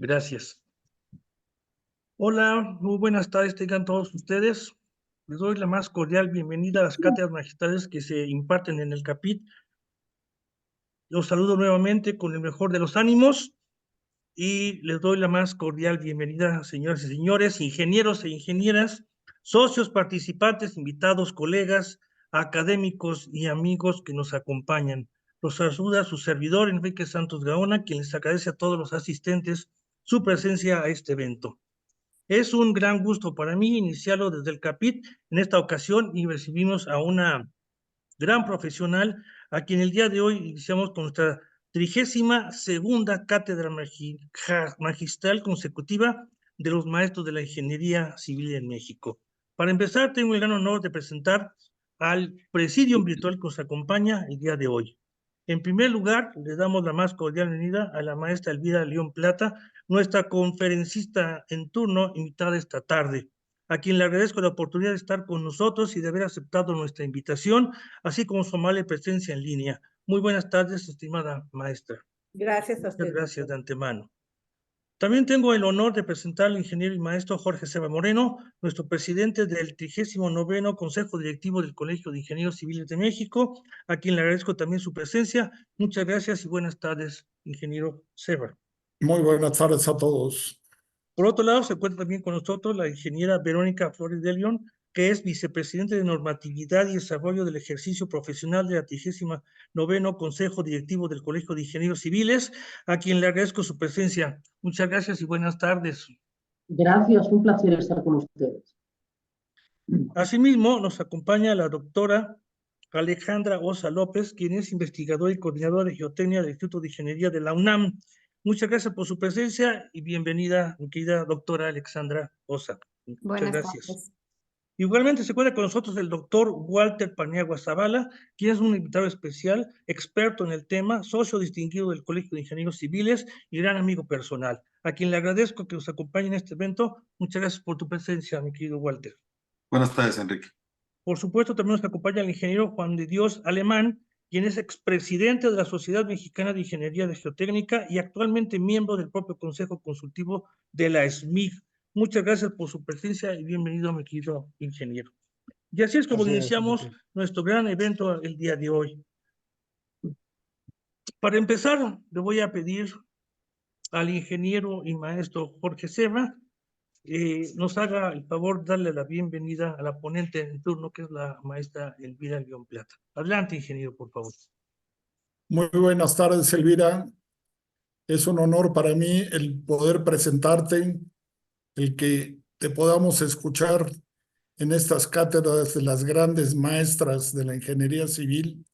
Gracias. Hola, muy buenas tardes tengan todos ustedes. Les doy la más cordial bienvenida a las cátedras magistrales que se imparten en el CAPIT. Los saludo nuevamente con el mejor de los ánimos y les doy la más cordial bienvenida, señoras y señores, ingenieros e ingenieras, socios, participantes, invitados, colegas, académicos y amigos que nos acompañan. Los saluda su servidor, Enrique Santos Gaona, quien les agradece a todos los asistentes su presencia a este evento. Es un gran gusto para mí iniciarlo desde el CAPIT en esta ocasión y recibimos a una gran profesional a quien el día de hoy iniciamos con nuestra 32ª cátedra magistral consecutiva de los maestros de la ingeniería civil en México. Para empezar, tengo el gran honor de presentar al presidium virtual que nos acompaña el día de hoy. En primer lugar, le damos la más cordial bienvenida a la maestra Elvira León Plata, nuestra conferencista en turno invitada esta tarde, a quien le agradezco la oportunidad de estar con nosotros y de haber aceptado nuestra invitación, así como su amable presencia en línea. Muy buenas tardes, estimada maestra. Gracias a usted. Muchas gracias de antemano. También tengo el honor de presentar al ingeniero y maestro Jorge Seba Moreno, nuestro presidente del 39º Consejo Directivo del Colegio de Ingenieros Civiles de México, a quien le agradezco también su presencia. Muchas gracias y buenas tardes, ingeniero Seba. Muy buenas tardes a todos. Por otro lado, se encuentra también con nosotros la ingeniera Verónica Flores de León, que es vicepresidente de Normatividad y Desarrollo del Ejercicio Profesional de la 39º Consejo Directivo del Colegio de Ingenieros Civiles, a quien le agradezco su presencia. Muchas gracias y buenas tardes. Gracias, un placer estar con ustedes. Asimismo, nos acompaña la doctora Alejandra Osa López, quien es investigadora y coordinadora de geotecnia del Instituto de Ingeniería de la UNAM. Muchas gracias por su presencia y bienvenida, mi querida doctora Alejandra Osa. Muchas gracias. Tardes. Igualmente se encuentra con nosotros el doctor Walter Paniagua Zavala, quien es un invitado especial, experto en el tema, socio distinguido del Colegio de Ingenieros Civiles y gran amigo personal, a quien le agradezco que nos acompañe en este evento. Muchas gracias por tu presencia, mi querido Walter. Buenas tardes, Enrique. Por supuesto, también nos acompaña el ingeniero Juan de Dios Alemán, quien es expresidente de la Sociedad Mexicana de Ingeniería de Geotécnica y actualmente miembro del propio Consejo Consultivo de la SMIG. Muchas gracias por su presencia y bienvenido, mi querido ingeniero. Y así es como iniciamos nuestro gran evento el día de hoy. Para empezar, le voy a pedir al ingeniero y maestro Jorge Seba nos haga el favor de darle la bienvenida a la ponente en turno, que es la maestra Elvira León Plata. Adelante, ingeniero, por favor. Muy buenas tardes, Elvira. Es un honor para mí el poder presentarte, el que te podamos escuchar en estas cátedras de las grandes maestras de la ingeniería civil,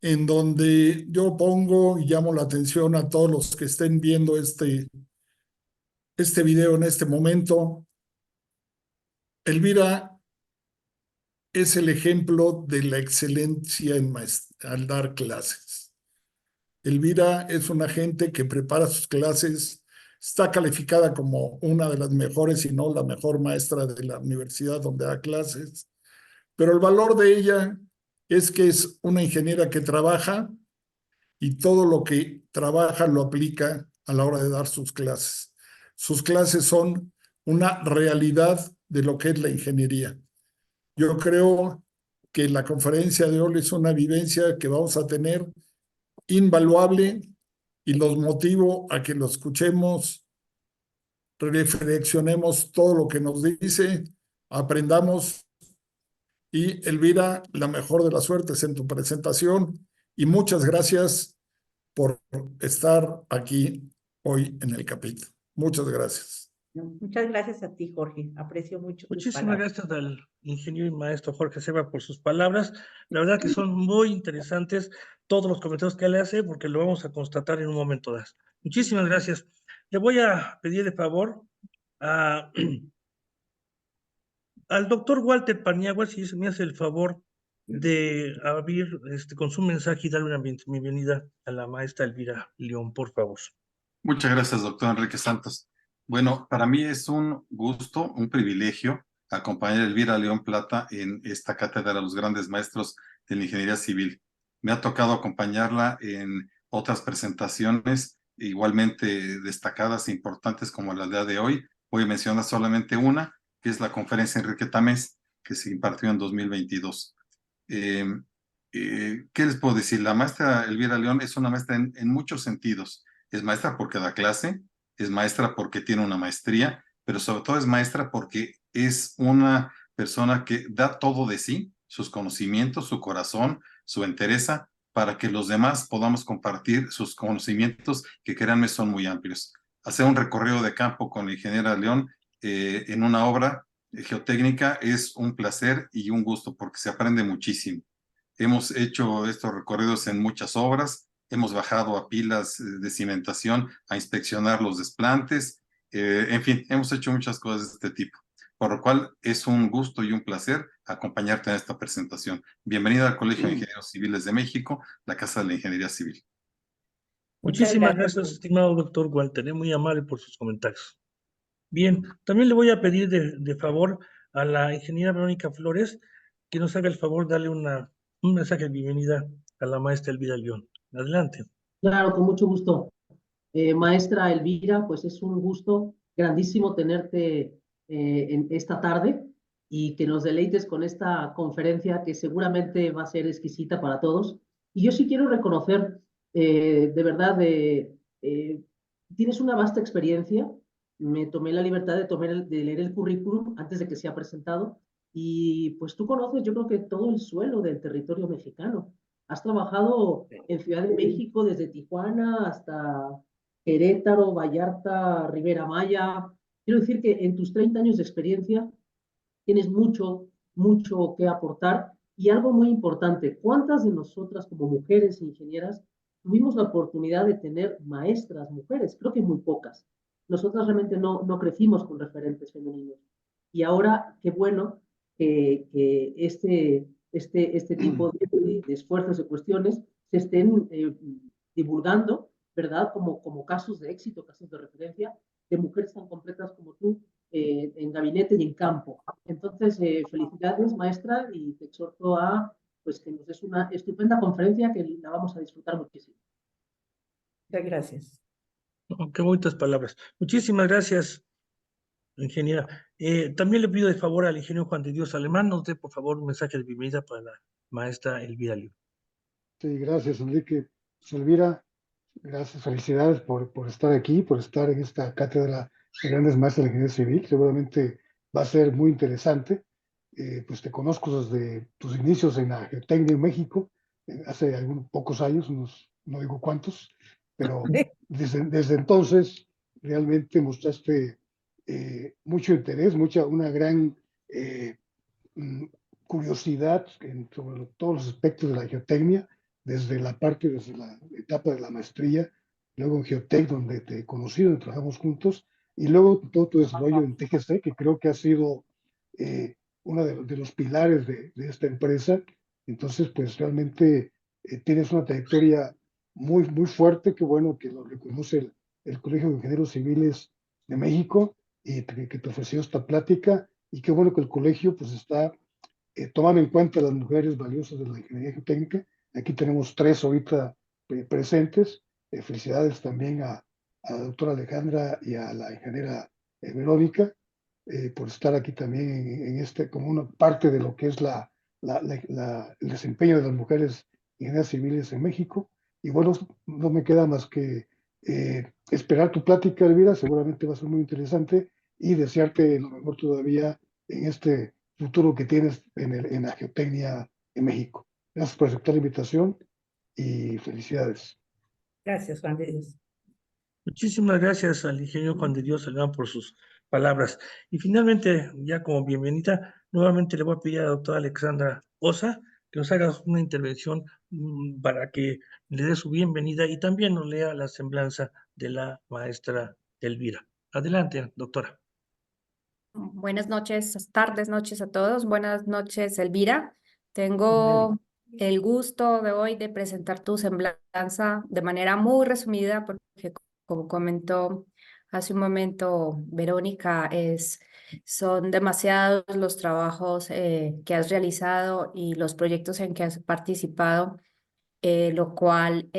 en donde yo pongo y llamo la atención a todos los que estén viendo este video en este momento. Elvira es el ejemplo de la excelencia al dar clases. Elvira es una gente que prepara sus clases, está calificada como una de las mejores, si no la mejor maestra de la universidad donde da clases, pero el valor de ella es que es una ingeniera que trabaja y todo lo que trabaja lo aplica a la hora de dar sus clases. Sus clases son una realidad de lo que es la ingeniería. Yo creo que la conferencia de hoy es una vivencia que vamos a tener invaluable y los motivo a que lo escuchemos, reflexionemos todo lo que nos dice, aprendamos. Y Elvira, la mejor de las suertes en tu presentación y muchas gracias por estar aquí hoy en el capítulo. Muchas gracias. Muchas gracias a ti, Jorge. Aprecio mucho tus Muchísimas palabras. gracias al ingeniero y maestro Jorge Seba por sus palabras. La verdad que son muy interesantes todos los comentarios que él hace, porque lo vamos a constatar en un momento dado. Muchísimas gracias. Le voy a pedir de favor al doctor Walter Paniagua, si me hace el favor de abrir con su mensaje y darle una bienvenida a la maestra Elvira León, por favor. Muchas gracias, doctor Enrique Santos. Bueno, para mí es un gusto, un privilegio acompañar a Elvira León Plata en esta cátedra de los grandes maestros de la ingeniería civil. Me ha tocado acompañarla en otras presentaciones igualmente destacadas e importantes como la de hoy. Voy a mencionar solamente una, que es la conferencia Enrique Tamés, que se impartió en 2022. ¿Qué les puedo decir? La maestra Elvira León es una maestra en muchos sentidos. Es maestra porque da clase, es maestra porque tiene una maestría, pero sobre todo es maestra porque es una persona que da todo de sí, sus conocimientos, su corazón, su entereza, para que los demás podamos compartir sus conocimientos, que créanme son muy amplios. Hacer un recorrido de campo con la ingeniera León en una obra geotécnica es un placer y un gusto porque se aprende muchísimo. Hemos hecho estos recorridos en muchas obras, hemos bajado a pilas de cimentación a inspeccionar los desplantes, en fin, hemos hecho muchas cosas de este tipo, por lo cual es un gusto y un placer acompañarte en esta presentación. Bienvenida al Colegio de Ingenieros Civiles de México, la Casa de la Ingeniería Civil. Muchísimas gracias, estimado doctor Walter, muy amable por sus comentarios. Bien, también le voy a pedir de favor a la ingeniera Verónica Flores que nos haga el favor de darle un mensaje de bienvenida a la maestra Elvira León. Adelante. Claro, con mucho gusto. Maestra Elvira, pues es un gusto grandísimo tenerte en esta tarde y que nos deleites con esta conferencia que seguramente va a ser exquisita para todos. Y yo sí quiero reconocer, de verdad, tienes una vasta experiencia. Me tomé la libertad de leer el currículum antes de que sea presentado y pues tú conoces, yo creo que todo el suelo del territorio mexicano. Has trabajado en Ciudad de México desde Tijuana hasta Querétaro, Vallarta, Rivera Maya. Quiero decir que en tus 30 años de experiencia tienes mucho, mucho que aportar. Y algo muy importante, ¿cuántas de nosotras como mujeres ingenieras tuvimos la oportunidad de tener maestras mujeres? Creo que muy pocas. Nosotras realmente no crecimos con referentes femeninos. Y ahora, qué bueno que este tipo de esfuerzos, de cuestiones, se estén divulgando, ¿verdad? Como casos de éxito, casos de referencia de mujeres tan completas como tú en gabinete y en campo. Entonces, felicidades, maestra, y te exhorto a pues, que nos des una estupenda conferencia que la vamos a disfrutar muchísimo. Muchas gracias. Oh, qué bonitas palabras. Muchísimas gracias, ingeniera. También le pido de favor al ingeniero Juan de Dios Alemán, nos dé por favor un mensaje de bienvenida para la maestra Elvira León. Sí, gracias, Enrique. Elvira, gracias, felicidades por estar aquí, por estar en esta cátedra de grandes maestros de la ingeniería civil. Seguramente va a ser muy interesante. Pues te conozco desde tus inicios en la geotecnia en México, hace algunos pocos años, no digo cuántos, pero desde entonces realmente mostraste mucho interés, una gran mm, curiosidad sobre todos los aspectos de la geotecnia, desde la etapa de la maestría, luego en Geotec, donde te he conocido, donde trabajamos juntos, y luego todo tu desarrollo en TGC, que creo que ha sido uno de los pilares de esta empresa. Entonces, pues realmente tienes una trayectoria muy, muy fuerte, que bueno que lo reconoce el Colegio de Ingenieros Civiles de México y que te ofreció esta plática, y qué bueno que el colegio pues está tomando en cuenta las mujeres valiosas de la ingeniería geotécnica. Aquí tenemos 3 ahorita presentes. Felicidades también a la doctora Alejandra y a la ingeniera Verónica por estar aquí también como una parte de lo que es el desempeño de las mujeres ingenieras civiles en México. Y bueno, no me queda más que esperar tu plática, Elvira, seguramente va a ser muy interesante, y desearte lo mejor todavía en este futuro que tienes en la geotecnia en México. Gracias por aceptar la invitación y felicidades. Gracias, Juan de Dios. Muchísimas gracias al ingeniero Juan de Dios Alemán por sus palabras. Y finalmente, ya como bienvenida, nuevamente le voy a pedir a la doctora Alexandra Osa que nos haga una intervención para que le dé su bienvenida y también nos lea la semblanza de la maestra Elvira. Adelante, doctora. Buenas noches, tardes, noches a todos. Buenas noches, Elvira. Tengo el gusto de hoy de presentar tu semblanza de manera muy resumida, porque como comentó hace un momento Verónica, son demasiados los trabajos que has realizado y los proyectos en que has participado, lo cual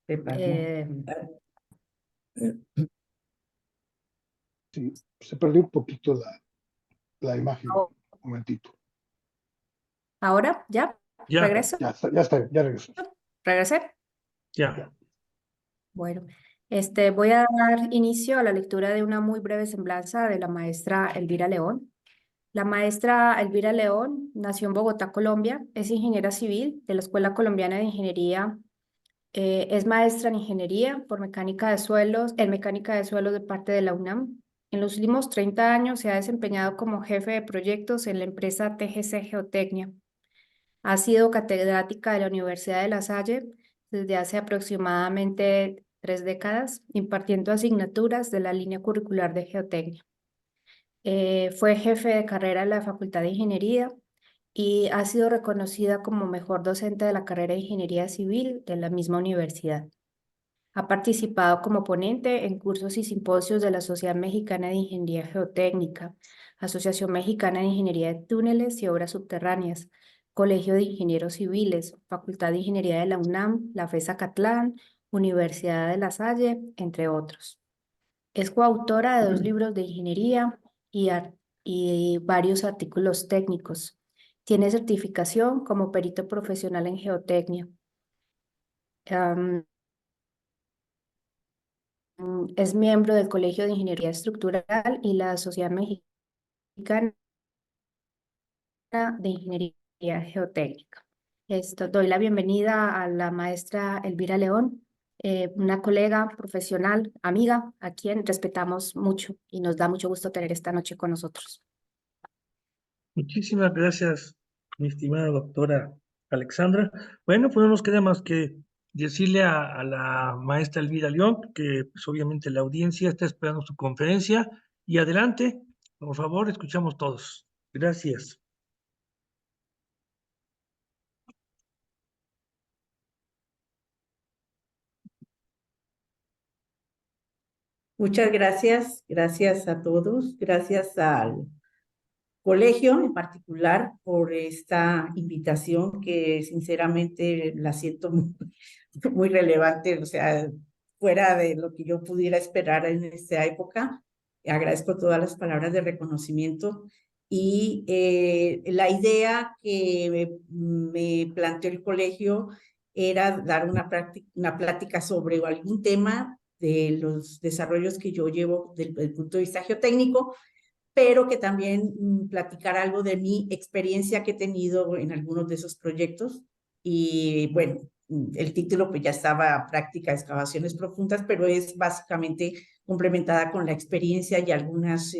Pepa, Sí, se perdió un poquito la imagen. Oh, Un momentito. ¿ahora? ¿Ya? Ya, ¿Regreso? Ya regresó. ¿Regresé? ya. Bueno, voy a dar inicio a la lectura de una muy breve semblanza de la maestra Elvira León. La maestra Elvira León nació en Bogotá, Colombia, es ingeniera civil de la Escuela Colombiana de Ingeniería, es maestra en ingeniería por mecánica de suelos, en mecánica de suelos de parte de la UNAM. En los últimos 30 años se ha desempeñado como jefe de proyectos en la empresa TGC Geotecnia. Ha sido catedrática de la Universidad de La Salle desde hace aproximadamente 3 décadas, impartiendo asignaturas de la línea curricular de Geotecnia. Fue jefe de carrera en la Facultad de Ingeniería y ha sido reconocida como mejor docente de la carrera de Ingeniería Civil de la misma universidad. Ha participado como ponente en cursos y simposios de la Sociedad Mexicana de Ingeniería Geotécnica, Asociación Mexicana de Ingeniería de Túneles y Obras Subterráneas, Colegio de Ingenieros Civiles, Facultad de Ingeniería de la UNAM, la FES Acatlán, Universidad de La Salle, entre otros. Es coautora de 2 libros de ingeniería y varios artículos técnicos. Tiene certificación como perito profesional en geotecnia. Es miembro del Colegio de Ingeniería Estructural y la Sociedad Mexicana de Ingeniería Geotécnica. Doy la bienvenida a la maestra Elvira León, una colega profesional, amiga, a quien respetamos mucho y nos da mucho gusto tener esta noche con nosotros. Muchísimas gracias, mi estimada doctora Alexandra. Bueno, pues no nos queda más que decirle a la maestra Elvira León que pues, obviamente la audiencia está esperando su conferencia y adelante, por favor, escuchamos todos. Gracias. muchas gracias, gracias a todos, gracias al colegio en particular por esta invitación que sinceramente la siento muy relevante, o sea, fuera de lo que yo pudiera esperar en esta época. Agradezco todas las palabras de reconocimiento y la idea que me planteó el colegio era dar una plática sobre algún tema de los desarrollos que yo llevo desde el punto de vista geotécnico, pero que también platicar algo de mi experiencia que he tenido en algunos de esos proyectos. Y bueno, el título pues ya estaba práctica de excavaciones profundas, pero es básicamente complementada con la experiencia y algunas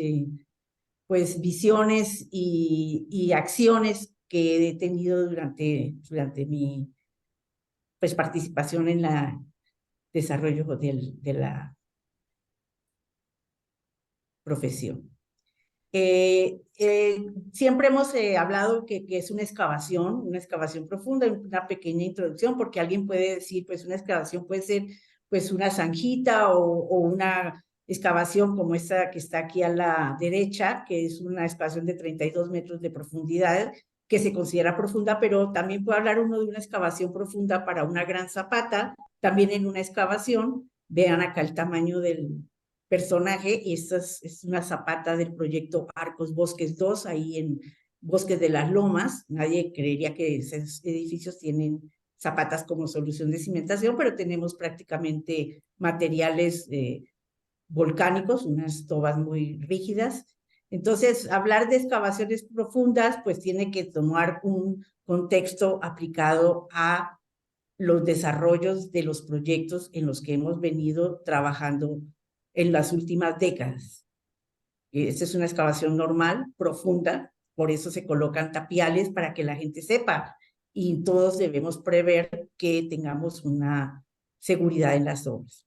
pues visiones y acciones que he tenido durante mi pues participación en la desarrollo de la profesión. Siempre hemos hablado que es una excavación profunda, una pequeña introducción, porque alguien puede decir, pues una excavación puede ser pues una zanjita o una excavación como esta que está aquí a la derecha, que es una excavación de 32 metros de profundidad, que se considera profunda, pero también puede hablar uno de una excavación profunda para una gran zapata, también en una excavación. Vean acá el tamaño del personaje, y esta es una zapata del proyecto Arcos Bosques 2, ahí en Bosques de las Lomas. Nadie creería que esos edificios tienen zapatas como solución de cimentación, pero tenemos prácticamente materiales volcánicos, unas tobas muy rígidas. Entonces, hablar de excavaciones profundas, pues tiene que tomar un contexto aplicado a los desarrollos de los proyectos en los que hemos venido trabajando en las últimas décadas. Esta es una excavación normal, profunda, por eso se colocan tapiales para que la gente sepa, y todos debemos prever que tengamos una seguridad en las obras.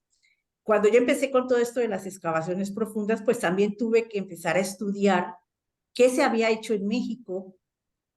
Cuando yo empecé con todo esto de las excavaciones profundas, pues también tuve que empezar a estudiar qué se había hecho en México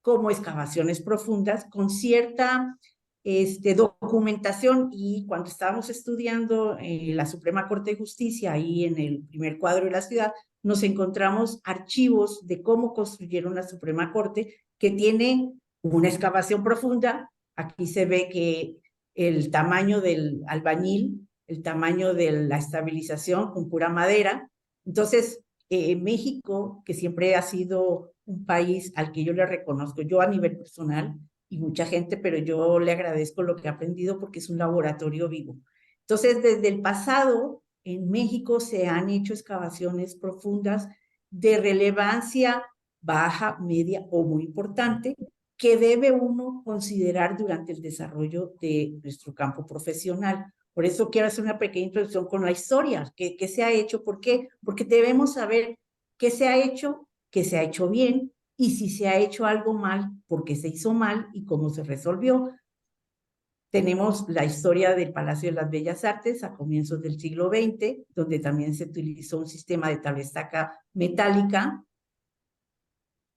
como excavaciones profundas con cierta documentación. Y cuando estábamos estudiando la Suprema Corte de Justicia, ahí en el primer cuadro de la ciudad, nos encontramos archivos de cómo construyeron la Suprema Corte, que tiene una excavación profunda. Aquí se ve que el tamaño del albañil, el tamaño de la estabilización con pura madera. Entonces, México, que siempre ha sido un país al que yo le reconozco, yo a nivel personal y mucha gente, pero yo le agradezco lo que he aprendido porque es un laboratorio vivo. Entonces, desde el pasado, en México se han hecho excavaciones profundas de relevancia baja, media o muy importante, que debe uno considerar durante el desarrollo de nuestro campo profesional. Por eso quiero hacer una pequeña introducción con la historia, qué se ha hecho, ¿por qué? Porque debemos saber qué se ha hecho bien, y si se ha hecho algo mal, por qué se hizo mal y cómo se resolvió. Tenemos la historia del Palacio de las Bellas Artes a comienzos del siglo XX, donde también se utilizó un sistema de tabla-estaca metálica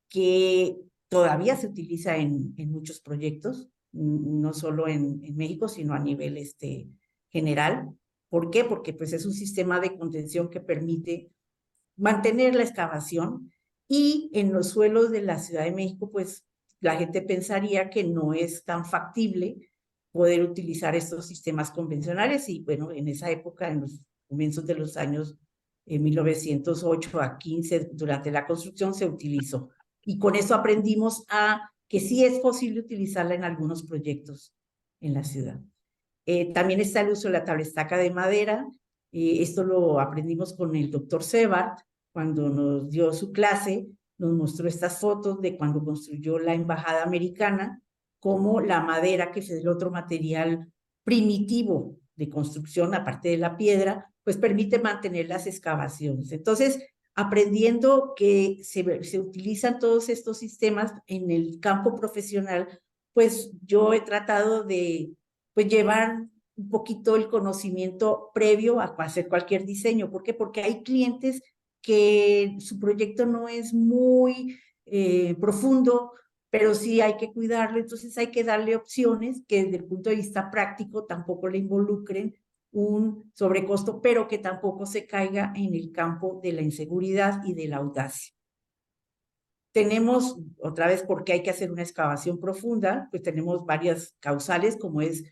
que todavía se utiliza en muchos proyectos, no solo en México, sino a nivel general. ¿Por qué? Porque pues, es un sistema de contención que permite mantener la excavación, y en los suelos de la Ciudad de México, pues la gente pensaría que no es tan factible poder utilizar estos sistemas convencionales, y bueno, en esa época, en los comienzos de los años 1908 a 15, durante la construcción se utilizó. Y con eso aprendimos a que sí es posible utilizarla en algunos proyectos en la ciudad. También está el uso de la tabla-estaca de madera. Esto lo aprendimos con el doctor Sebart, cuando nos dio su clase, nos mostró estas fotos de cuando construyó la embajada americana, como la madera, que es el otro material primitivo de construcción, aparte de la piedra, pues permite mantener las excavaciones. Entonces, aprendiendo que se utilizan todos estos sistemas en el campo profesional, pues yo he tratado de llevar un poquito el conocimiento previo a hacer cualquier diseño. ¿Por qué? Porque hay clientes que su proyecto no es muy profundo, pero sí hay que cuidarlo, entonces hay que darle opciones que desde el punto de vista práctico tampoco le involucren un sobrecosto, pero que tampoco se caiga en el campo de la inseguridad y de la audacia. Tenemos, otra vez, porque hay que hacer una excavación profunda, pues tenemos varias causales, como es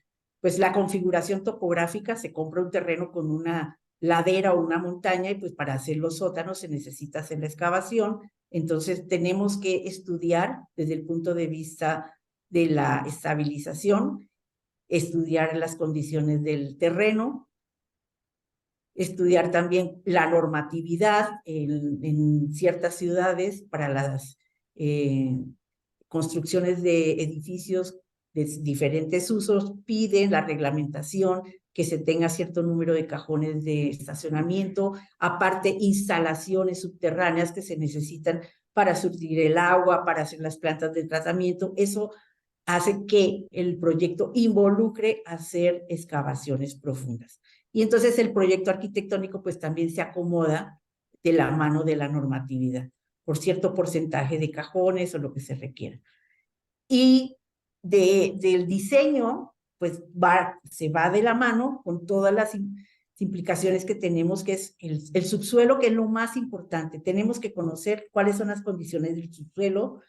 pues la configuración topográfica. Se compra un terreno con una ladera o una montaña, y pues para hacer los sótanos se necesita hacer la excavación. Entonces tenemos que estudiar desde el punto de vista de la estabilización, estudiar las condiciones del terreno, estudiar también la normatividad en ciertas ciudades para las construcciones de edificios de diferentes usos. Piden la reglamentación, que se tenga cierto número de cajones de estacionamiento, aparte instalaciones subterráneas que se necesitan para surtir el agua, para hacer las plantas de tratamiento. Eso hace que el proyecto involucre hacer excavaciones profundas. Y entonces el proyecto arquitectónico pues también se acomoda de la mano de la normatividad, por cierto porcentaje de cajones o lo que se requiera. Y del diseño, pues se va de la mano con todas las implicaciones que tenemos, que es el subsuelo, que es lo más importante. Tenemos que conocer cuáles son las condiciones del subsuelo,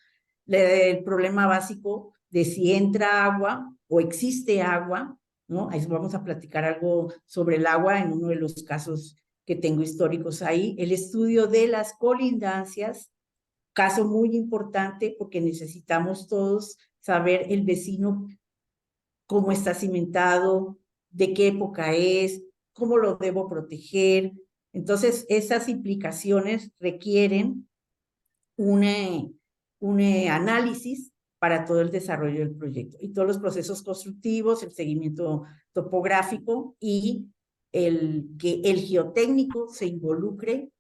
el problema básico de si entra agua o existe agua, ¿no? Ahí vamos a platicar algo sobre el agua en uno de los casos que tengo históricos ahí. El estudio de las colindancias, caso muy importante porque necesitamos todos saber el vecino, cómo está cimentado, de qué época es, cómo lo debo proteger. Entonces, esas implicaciones requieren un análisis para todo el desarrollo del proyecto y todos los procesos constructivos, el seguimiento topográfico, y que el geotécnico se involucre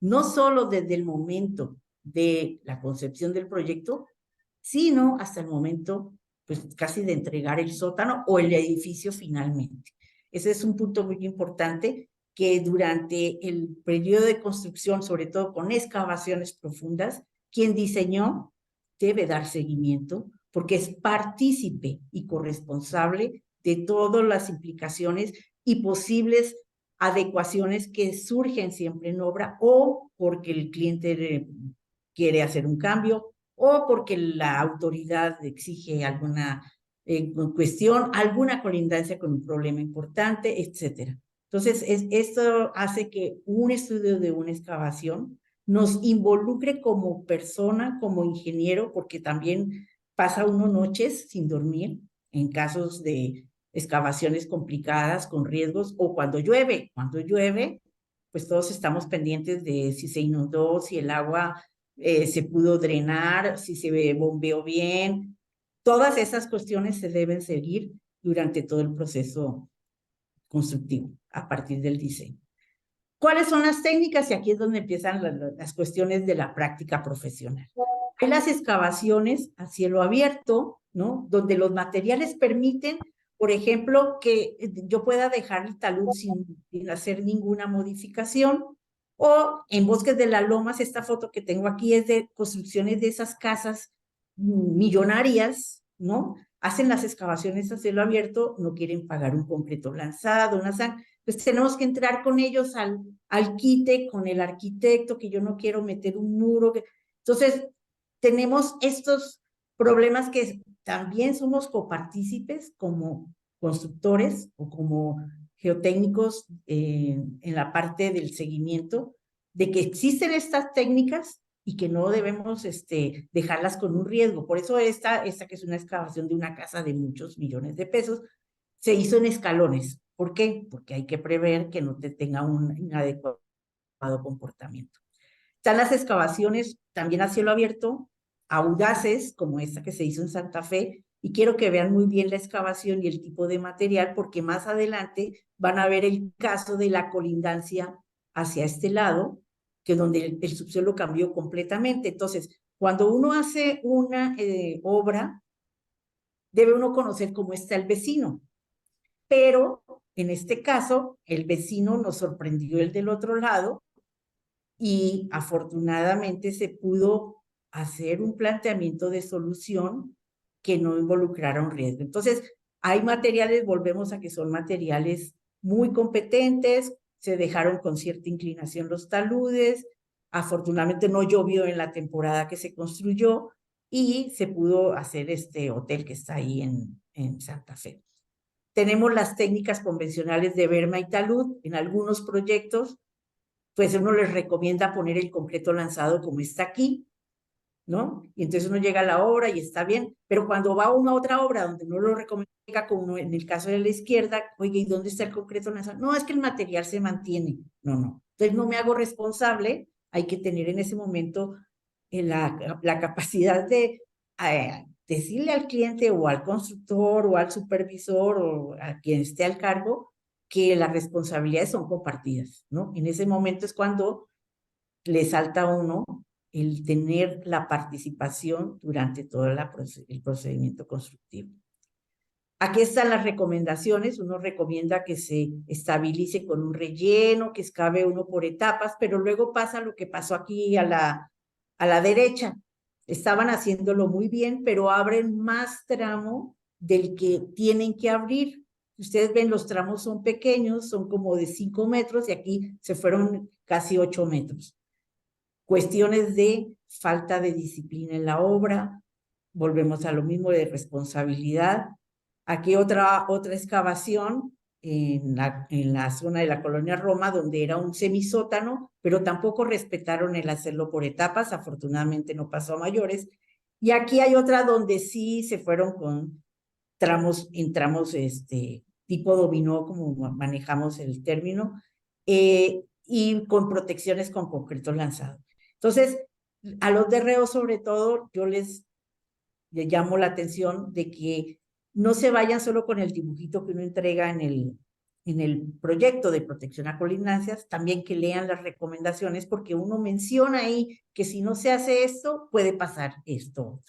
no solo desde el momento de la concepción del proyecto, sino hasta el momento pues casi de entregar el sótano o el edificio finalmente. Ese es un punto muy importante, que durante el periodo de construcción, sobre todo con excavaciones profundas, quien diseñó debe dar seguimiento, porque es partícipe y corresponsable de todas las implicaciones y posibles adecuaciones que surgen siempre en obra, o porque el cliente quiere hacer un cambio, o porque la autoridad exige alguna cuestión, alguna colindancia con un problema importante, etcétera. Entonces, esto hace que un estudio de una excavación nos involucre como persona, como ingeniero, porque también pasa uno noches sin dormir en casos de excavaciones complicadas, con riesgos, o cuando llueve. Cuando llueve, pues todos estamos pendientes de si se inundó, si el agua se pudo drenar, si se bombeó bien. Todas esas cuestiones se deben seguir durante todo el proceso constructivo, a partir del diseño. ¿Cuáles son las técnicas? Y aquí es donde empiezan las cuestiones de la práctica profesional. Hay las excavaciones a cielo abierto, ¿no? Donde los materiales permiten, por ejemplo, que yo pueda dejar el talud sin hacer ninguna modificación. O en Bosques de las Lomas, esta foto que tengo aquí es de construcciones de esas casas millonarias, ¿no? Hacen las excavaciones a cielo abierto, no quieren pagar un concreto lanzado, una zanja. Pues tenemos que entrar con ellos al quite, con el arquitecto, que yo no quiero meter un muro. Entonces, tenemos estos problemas que también somos copartícipes como constructores o como geotécnicos en la parte del seguimiento, de que existen estas técnicas y que no debemos dejarlas con un riesgo. Por eso esta que es una excavación de una casa de muchos millones de pesos, se hizo en escalones. ¿Por qué? Porque hay que prever que no te tenga un inadecuado comportamiento. Están las excavaciones también a cielo abierto, audaces, como esta que se hizo en Santa Fe, y quiero que vean muy bien la excavación y el tipo de material, porque más adelante van a ver el caso de la colindancia hacia este lado, que es donde el subsuelo cambió completamente. Entonces, cuando uno hace una obra, debe uno conocer cómo está el vecino. Pero en este caso, el vecino nos sorprendió el del otro lado y afortunadamente se pudo hacer un planteamiento de solución que no involucrara un riesgo. Entonces, hay materiales, volvemos a que son materiales muy competentes, se dejaron con cierta inclinación los taludes, afortunadamente no llovió en la temporada que se construyó y se pudo hacer este hotel que está ahí en Santa Fe. Tenemos las técnicas convencionales de berma y talud. En algunos proyectos, pues uno les recomienda poner el concreto lanzado como está aquí, ¿no? Y entonces uno llega a la obra y está bien, pero cuando va a una otra obra donde no lo recomienda, como en el caso de la izquierda, oye, ¿y dónde está el concreto lanzado? No, es que el material se mantiene. No. Entonces no me hago responsable. Hay que tener en ese momento la capacidad de decirle al cliente o al constructor o al supervisor o a quien esté al cargo que las responsabilidades son compartidas, ¿no? En ese momento es cuando le salta a uno el tener la participación durante todo el procedimiento constructivo. Aquí están las recomendaciones. Uno recomienda que se estabilice con un relleno, que excave uno por etapas, pero luego pasa lo que pasó aquí a la derecha. Estaban haciéndolo muy bien, pero abren más tramo del que tienen que abrir. Ustedes ven, los tramos son pequeños, son como de 5 metros y aquí se fueron casi 8 metros. Cuestiones de falta de disciplina en la obra, volvemos a lo mismo de responsabilidad. Aquí otra excavación en la zona de la colonia Roma, donde era un semisótano, pero tampoco respetaron el hacerlo por etapas, afortunadamente no pasó a mayores. Y aquí hay otra donde sí se fueron con tramos tipo dominó, como manejamos el término, y con protecciones con concreto lanzado. Entonces, a los de reo sobre todo, yo les llamo la atención de que no se vayan solo con el dibujito que uno entrega en el proyecto de protección a colindancias, también que lean las recomendaciones, porque uno menciona ahí que si no se hace esto, puede pasar esto.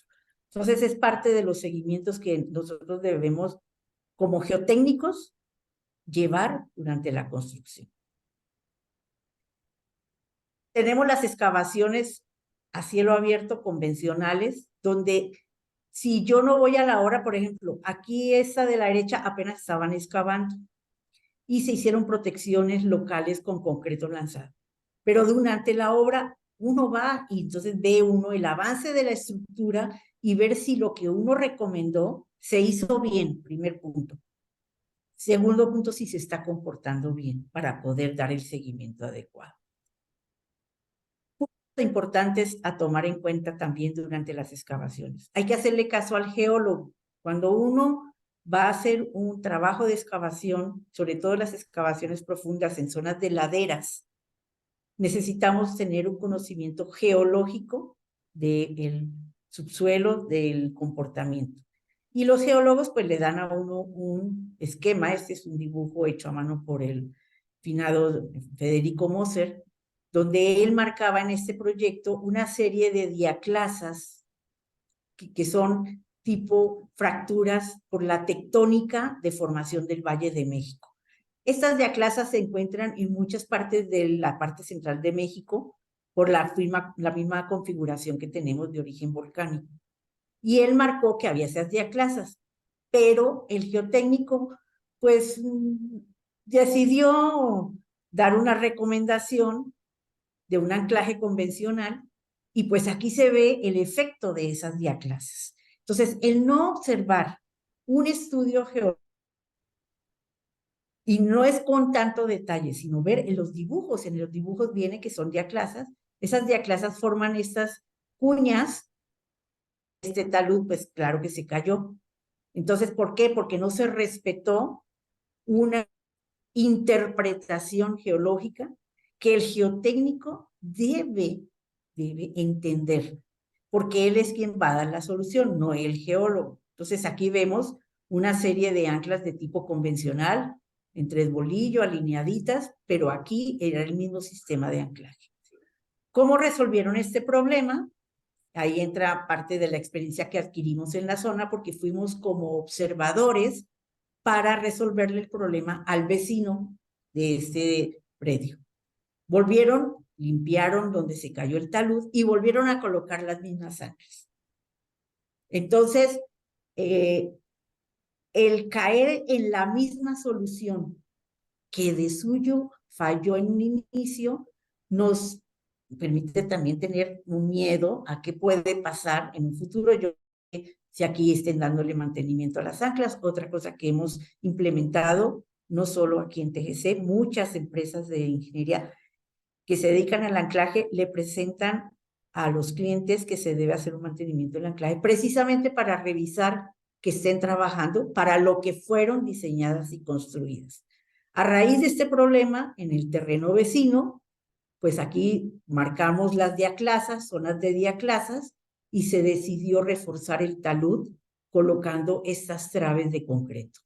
Entonces, es parte de los seguimientos que nosotros debemos, como geotécnicos, llevar durante la construcción. Tenemos las excavaciones a cielo abierto convencionales, donde si yo no voy a la obra, por ejemplo, aquí esta de la derecha apenas estaban excavando y se hicieron protecciones locales con concreto lanzado. Pero durante la obra uno va y entonces ve uno el avance de la estructura y ver si lo que uno recomendó se hizo bien, primer punto. Segundo punto, si se está comportando bien para poder dar el seguimiento adecuado. Puntos importantes a tomar en cuenta también durante las excavaciones. Hay que hacerle caso al geólogo. Cuando uno va a hacer un trabajo de excavación, sobre todo las excavaciones profundas en zonas de laderas, necesitamos tener un conocimiento geológico del subsuelo, del comportamiento. Y los geólogos pues le dan a uno un esquema, este es un dibujo hecho a mano por el finado Federico Moser, donde él marcaba en este proyecto una serie de diaclasas que son tipo fracturas por la tectónica de formación del Valle de México. Estas diaclasas se encuentran en muchas partes de la parte central de México por la misma configuración que tenemos de origen volcánico. Y él marcó que había esas diaclasas, pero el geotécnico pues decidió dar una recomendación de un anclaje convencional y pues aquí se ve el efecto de esas diaclasas. Entonces, el no observar un estudio geológico y no es con tanto detalle, sino ver en los dibujos viene que son diaclasas, esas diaclasas forman estas cuñas, este talud pues claro que se cayó. Entonces, ¿por qué? Porque no se respetó una interpretación geológica que el geotécnico debe entender, porque él es quien va a dar la solución, no el geólogo. Entonces, aquí vemos una serie de anclas de tipo convencional, en tres bolillos, alineaditas, pero aquí era el mismo sistema de anclaje. ¿Cómo resolvieron este problema? Ahí entra parte de la experiencia que adquirimos en la zona, porque fuimos como observadores para resolverle el problema al vecino de este predio. Volvieron, limpiaron donde se cayó el talud y volvieron a colocar las mismas anclas. Entonces, el caer en la misma solución que de suyo falló en un inicio, nos permite también tener un miedo a qué puede pasar en un futuro. Yo si aquí estén dándole mantenimiento a las anclas. Otra cosa que hemos implementado, no solo aquí en TGC, muchas empresas de ingeniería que se dedican al anclaje le presentan a los clientes que se debe hacer un mantenimiento del anclaje, precisamente para revisar que estén trabajando para lo que fueron diseñadas y construidas. A raíz de este problema, en el terreno vecino, pues aquí marcamos las diaclasas, zonas de diaclasas, y se decidió reforzar el talud colocando estas traves de concreto.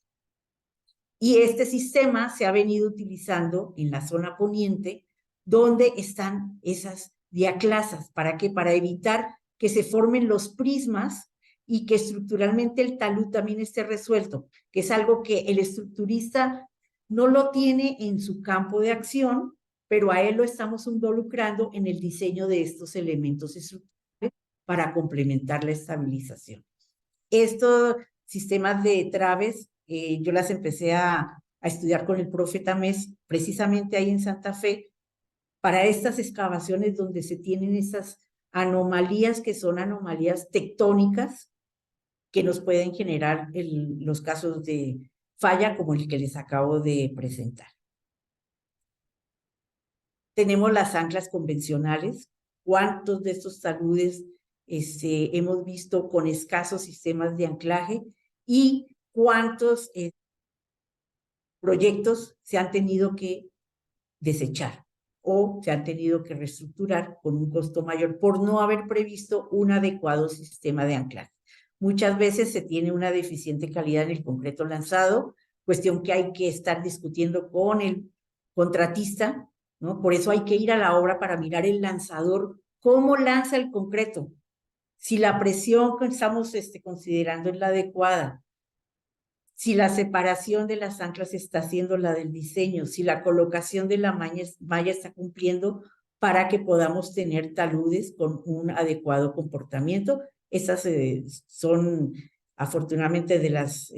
Y este sistema se ha venido utilizando en la zona poniente, donde están esas diaclasas. ¿Para qué? Para evitar que se formen los prismas y que estructuralmente el talud también esté resuelto, que es algo que el estructurista no lo tiene en su campo de acción, pero a él lo estamos involucrando en el diseño de estos elementos estructurales para complementar la estabilización. Estos sistemas de traves, yo las empecé a estudiar con el profe Tamés, precisamente ahí en Santa Fe, para estas excavaciones donde se tienen estas anomalías que son anomalías tectónicas que nos pueden generar los casos de falla como el que les acabo de presentar. Tenemos las anclas convencionales. ¿Cuántos de estos taludes hemos visto con escasos sistemas de anclaje? ¿Y cuántos proyectos se han tenido que desechar o se han tenido que reestructurar con un costo mayor por no haber previsto un adecuado sistema de anclaje? Muchas veces se tiene una deficiente calidad en el concreto lanzado, cuestión que hay que estar discutiendo con el contratista, ¿no? Por eso hay que ir a la obra para mirar el lanzador, cómo lanza el concreto, si la presión que estamos considerando es la adecuada, si la separación de las anclas está siendo la del diseño, si la colocación de la malla está cumpliendo para que podamos tener taludes con un adecuado comportamiento. Estas son afortunadamente de las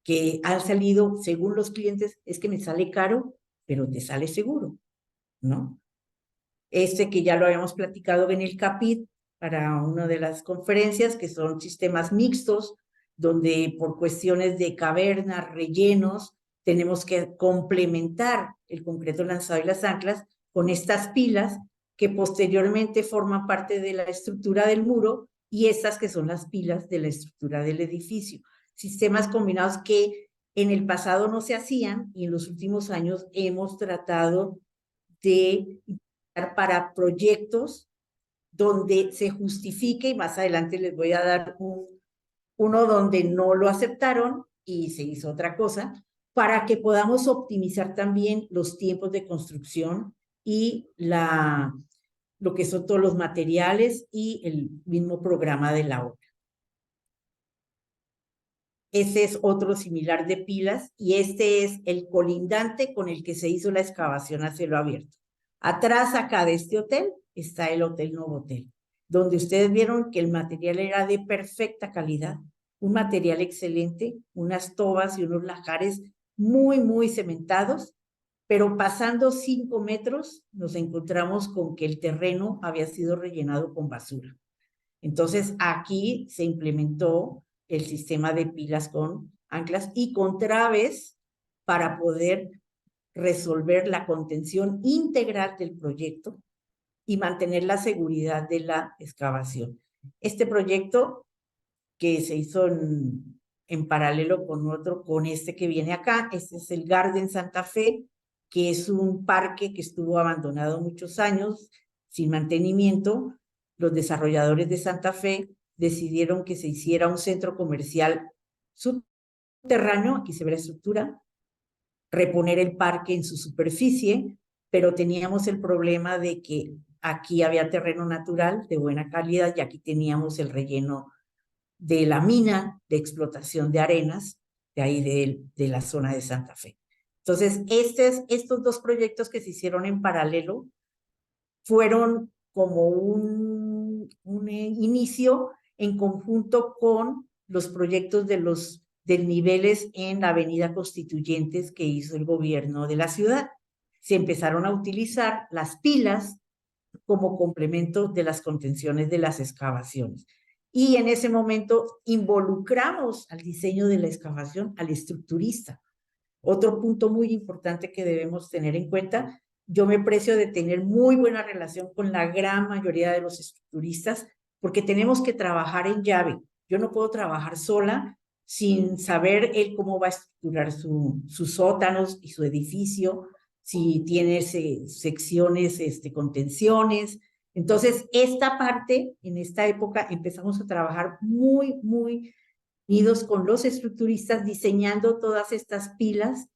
que han salido según los clientes, es que me sale caro, pero te sale seguro, ¿no? Que ya lo habíamos platicado en el CAPIT, para una de las conferencias, que son sistemas mixtos, donde por cuestiones de cavernas, rellenos, tenemos que complementar el concreto lanzado y las anclas con estas pilas que posteriormente forman parte de la estructura del muro y estas que son las pilas de la estructura del edificio. Sistemas combinados que en el pasado no se hacían y en los últimos años hemos tratado de para proyectos donde se justifique, y más adelante les voy a dar uno donde no lo aceptaron y se hizo otra cosa, para que podamos optimizar también los tiempos de construcción y lo que son todos los materiales y el mismo programa de la obra. Ese es otro similar de pilas y este es el colindante con el que se hizo la excavación a cielo abierto. Atrás acá de este hotel está el Hotel Novotel, donde ustedes vieron que el material era de perfecta calidad, un material excelente, unas tobas y unos lajares muy, muy cementados, pero pasando 5 metros nos encontramos con que el terreno había sido rellenado con basura. Entonces aquí se implementó el sistema de pilas con anclas y con traves para poder resolver la contención integral del proyecto y mantener la seguridad de la excavación. Este proyecto que se hizo en paralelo con otro, con este que viene acá, este es el Garden Santa Fe, que es un parque que estuvo abandonado muchos años, sin mantenimiento. Los desarrolladores de Santa Fe decidieron que se hiciera un centro comercial subterráneo, aquí se ve la estructura, reponer el parque en su superficie, pero teníamos el problema de que aquí había terreno natural de buena calidad y aquí teníamos el relleno de la mina de explotación de arenas, de ahí de la zona de Santa Fe. Entonces, estos dos proyectos que se hicieron en paralelo fueron como un inicio en conjunto con los proyectos de los desniveles en la Avenida Constituyentes que hizo el gobierno de la ciudad. Se empezaron a utilizar las pilas como complemento de las contenciones de las excavaciones. Y en ese momento involucramos al diseño de la excavación al estructurista. Otro punto muy importante que debemos tener en cuenta, yo me precio de tener muy buena relación con la gran mayoría de los estructuristas porque tenemos que trabajar en llave. Yo no puedo trabajar sola sin saber él cómo va a estructurar sus sótanos y su edificio, si tiene secciones, contenciones. Entonces, esta parte, en esta época, empezamos a trabajar muy, muy unidos con los estructuristas, diseñando todas estas pilas,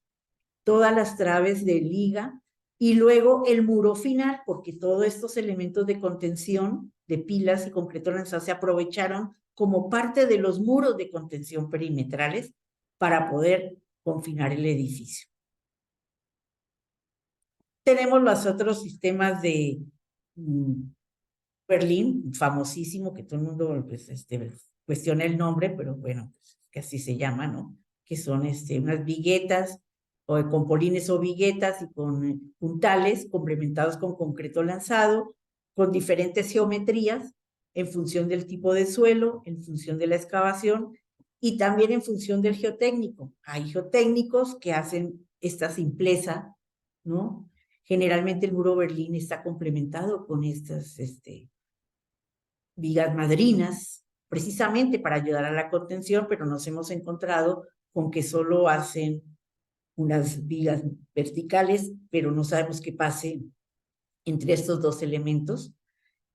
todas las traves de liga, y luego el muro final, porque todos estos elementos de contención, de pilas y concreto lanzado, se aprovecharon como parte de los muros de contención perimetrales para poder confinar el edificio. Tenemos los otros sistemas de Berlín, famosísimo, que todo el mundo pues, cuestiona el nombre, pero bueno, pues, que así se llama, ¿no? Que son unas viguetas, o con polines o viguetas y con puntales complementados con concreto lanzado, con diferentes geometrías en función del tipo de suelo, en función de la excavación y también en función del geotécnico. Hay geotécnicos que hacen esta simpleza, ¿no? Generalmente el muro Berlín está complementado con estas vigas madrinas, precisamente para ayudar a la contención, pero nos hemos encontrado con que solo hacen unas vigas verticales, pero no sabemos qué pase entre estos dos elementos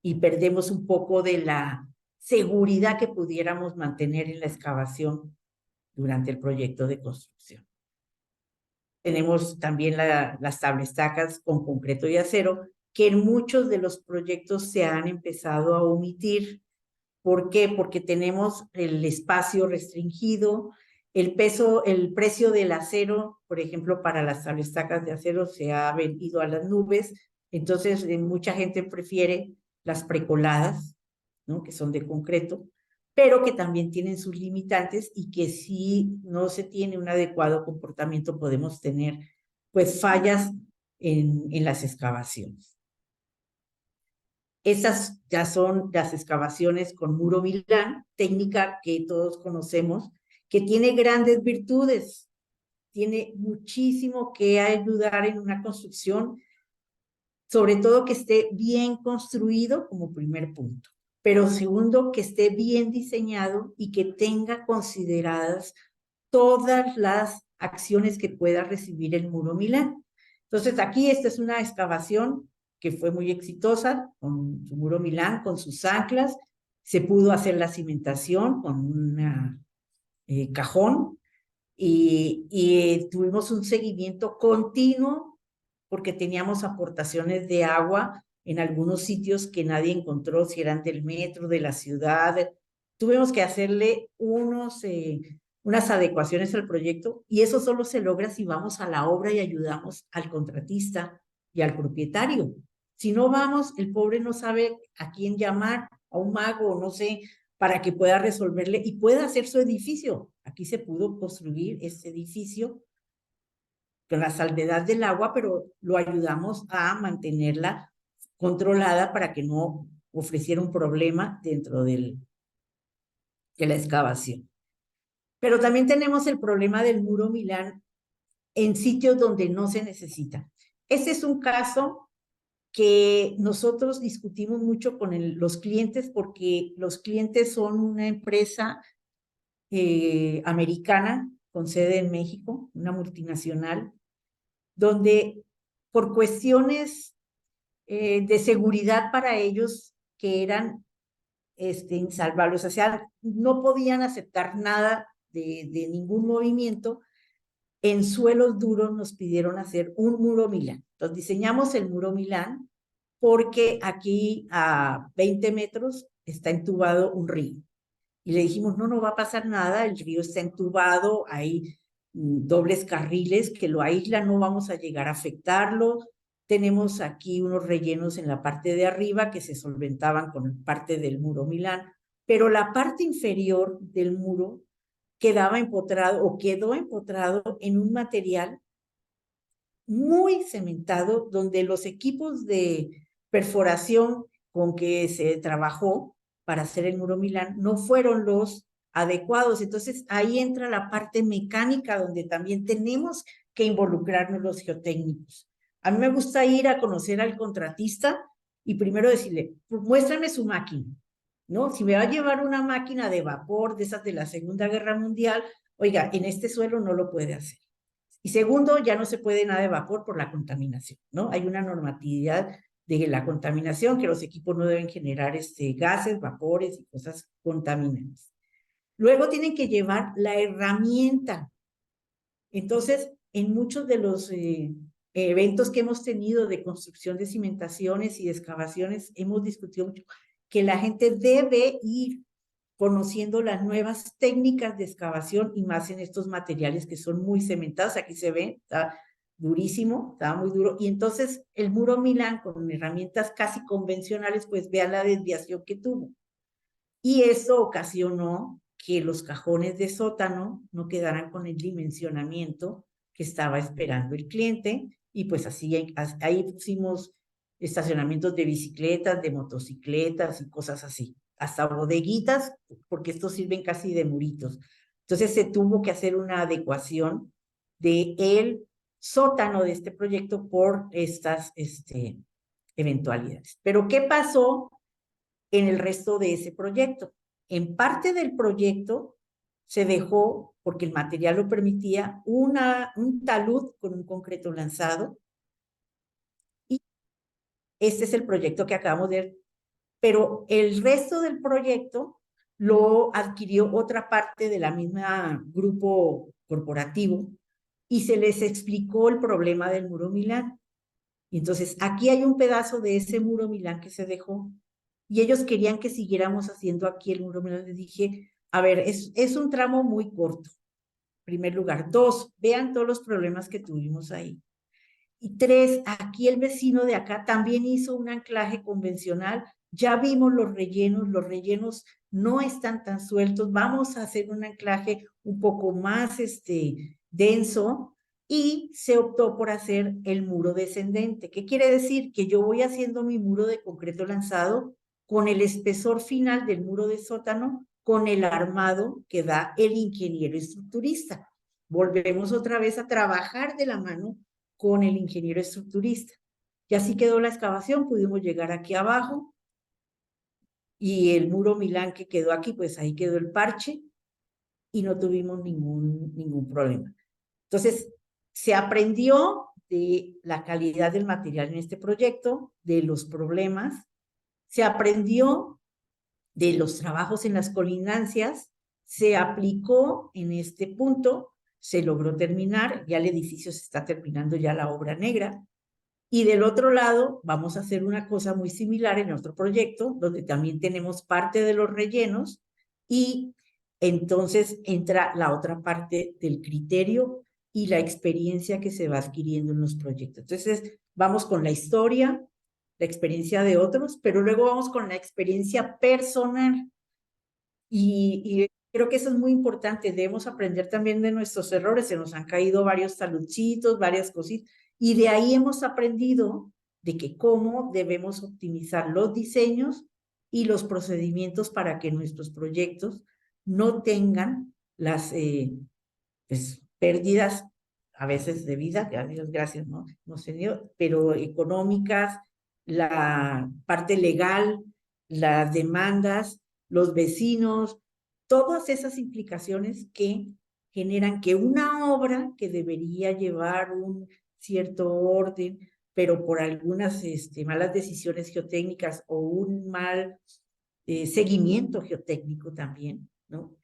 y perdemos un poco de la seguridad que pudiéramos mantener en la excavación durante el proyecto de construcción. Tenemos también las tablestacas con concreto y acero, que en muchos de los proyectos se han empezado a omitir. ¿Por qué? Porque tenemos el espacio restringido, el precio del acero, por ejemplo, para las tablestacas de acero se ha vendido a las nubes, entonces mucha gente prefiere las precoladas, ¿no? Que son de concreto, pero que también tienen sus limitantes y que si no se tiene un adecuado comportamiento podemos tener pues fallas en las excavaciones. Esas ya son las excavaciones con muro Milán, técnica que todos conocemos, que tiene grandes virtudes, tiene muchísimo que ayudar en una construcción, sobre todo que esté bien construido como primer punto, pero segundo, que esté bien diseñado y que tenga consideradas todas las acciones que pueda recibir el muro Milán. Entonces, aquí esta es una excavación que fue muy exitosa, con su muro Milán, con sus anclas, se pudo hacer la cimentación con un cajón y tuvimos un seguimiento continuo porque teníamos aportaciones de agua en algunos sitios que nadie encontró, si eran del metro, de la ciudad. Tuvimos que hacerle unas adecuaciones al proyecto y eso solo se logra si vamos a la obra y ayudamos al contratista y al propietario. Si no vamos, el pobre no sabe a quién llamar, a un mago, no sé, para que pueda resolverle y pueda hacer su edificio. Aquí se pudo construir este edificio con la salvedad del agua, pero lo ayudamos a mantenerla controlada para que no ofreciera un problema dentro de la excavación. Pero también tenemos el problema del muro Milán en sitios donde no se necesita. Ese es un caso que nosotros discutimos mucho con los clientes porque los clientes son una empresa americana con sede en México, una multinacional, donde por cuestiones de seguridad para ellos que eran insalvables, o sea, no podían aceptar nada de ningún movimiento, en suelos duros nos pidieron hacer un muro Milán. Entonces diseñamos el muro Milán porque aquí a 20 metros está entubado un río. Y le dijimos, no va a pasar nada, el río está entubado, hay dobles carriles que lo aíslan, no vamos a llegar a afectarlo. Tenemos aquí unos rellenos en la parte de arriba que se solventaban con parte del muro Milán, pero la parte inferior del muro quedaba empotrado o quedó empotrado en un material muy cementado, donde los equipos de perforación con que se trabajó para hacer el muro Milán no fueron los adecuados. Entonces ahí entra la parte mecánica donde también tenemos que involucrarnos los geotécnicos. A mí me gusta ir a conocer al contratista y primero decirle, muéstrame su máquina, ¿no? Si me va a llevar una máquina de vapor de esas de la Segunda Guerra Mundial, oiga, en este suelo no lo puede hacer. Y segundo, ya no se puede nada de vapor por la contaminación, ¿no? Hay una normatividad de la contaminación, que los equipos no deben generar gases, vapores y cosas contaminantes. Luego tienen que llevar la herramienta. Entonces, en muchos de los eventos que hemos tenido de construcción de cimentaciones y de excavaciones, hemos discutido mucho que la gente debe ir conociendo las nuevas técnicas de excavación y más en estos materiales que son muy cementados. Aquí se ve, está durísimo, está muy duro. Y entonces el muro Milán con herramientas casi convencionales, pues vean la desviación que tuvo. Y eso ocasionó que los cajones de sótano no quedaran con el dimensionamiento que estaba esperando el cliente. Y pues así ahí pusimos estacionamientos de bicicletas, de motocicletas y cosas así. Hasta bodeguitas, porque estos sirven casi de muritos. Entonces se tuvo que hacer una adecuación del sótano de este proyecto por estas eventualidades. Pero ¿qué pasó en el resto de ese proyecto? En parte del proyecto se dejó, porque el material lo permitía, un talud con un concreto lanzado. Y este es el proyecto que acabamos de ver. Pero el resto del proyecto lo adquirió otra parte de la misma grupo corporativo y se les explicó el problema del muro Milán. Y entonces aquí hay un pedazo de ese muro Milán que se dejó y ellos querían que siguiéramos haciendo aquí el muro Milán. Les dije, a ver, es un tramo muy corto, en primer lugar. 2, vean todos los problemas que tuvimos ahí. Y 3, aquí el vecino de acá también hizo un anclaje convencional. Ya vimos los rellenos no están tan sueltos. Vamos a hacer un anclaje un poco más denso y se optó por hacer el muro descendente. ¿Qué quiere decir? Que yo voy haciendo mi muro de concreto lanzado con el espesor final del muro de sótano, con el armado que da el ingeniero estructurista. Volvemos otra vez a trabajar de la mano con el ingeniero estructurista. Y así quedó la excavación, pudimos llegar aquí abajo, y el muro Milán que quedó aquí, pues ahí quedó el parche, y no tuvimos ningún problema. Entonces, se aprendió de la calidad del material en este proyecto, de los problemas, se aprendió de los trabajos en las colindancias, se aplicó en este punto, se logró terminar, ya el edificio se está terminando ya la obra negra, y del otro lado vamos a hacer una cosa muy similar en otro proyecto, donde también tenemos parte de los rellenos, y entonces entra la otra parte del criterio y la experiencia que se va adquiriendo en los proyectos. Entonces, vamos con la historia, la experiencia de otros, pero luego vamos con la experiencia personal. Y creo que eso es muy importante. Debemos aprender también de nuestros errores. Se nos han caído varios taluchitos, varias cositas, y de ahí hemos aprendido de que cómo debemos optimizar los diseños y los procedimientos para que nuestros proyectos no tengan las pues, pérdidas a veces de vida, que a Dios gracias, ¿no? Hemos tenido, pero económicas, la parte legal, las demandas, los vecinos, todas esas implicaciones que generan que una obra que debería llevar un cierto orden, pero por algunas malas decisiones geotécnicas o un mal seguimiento geotécnico también, ¿no?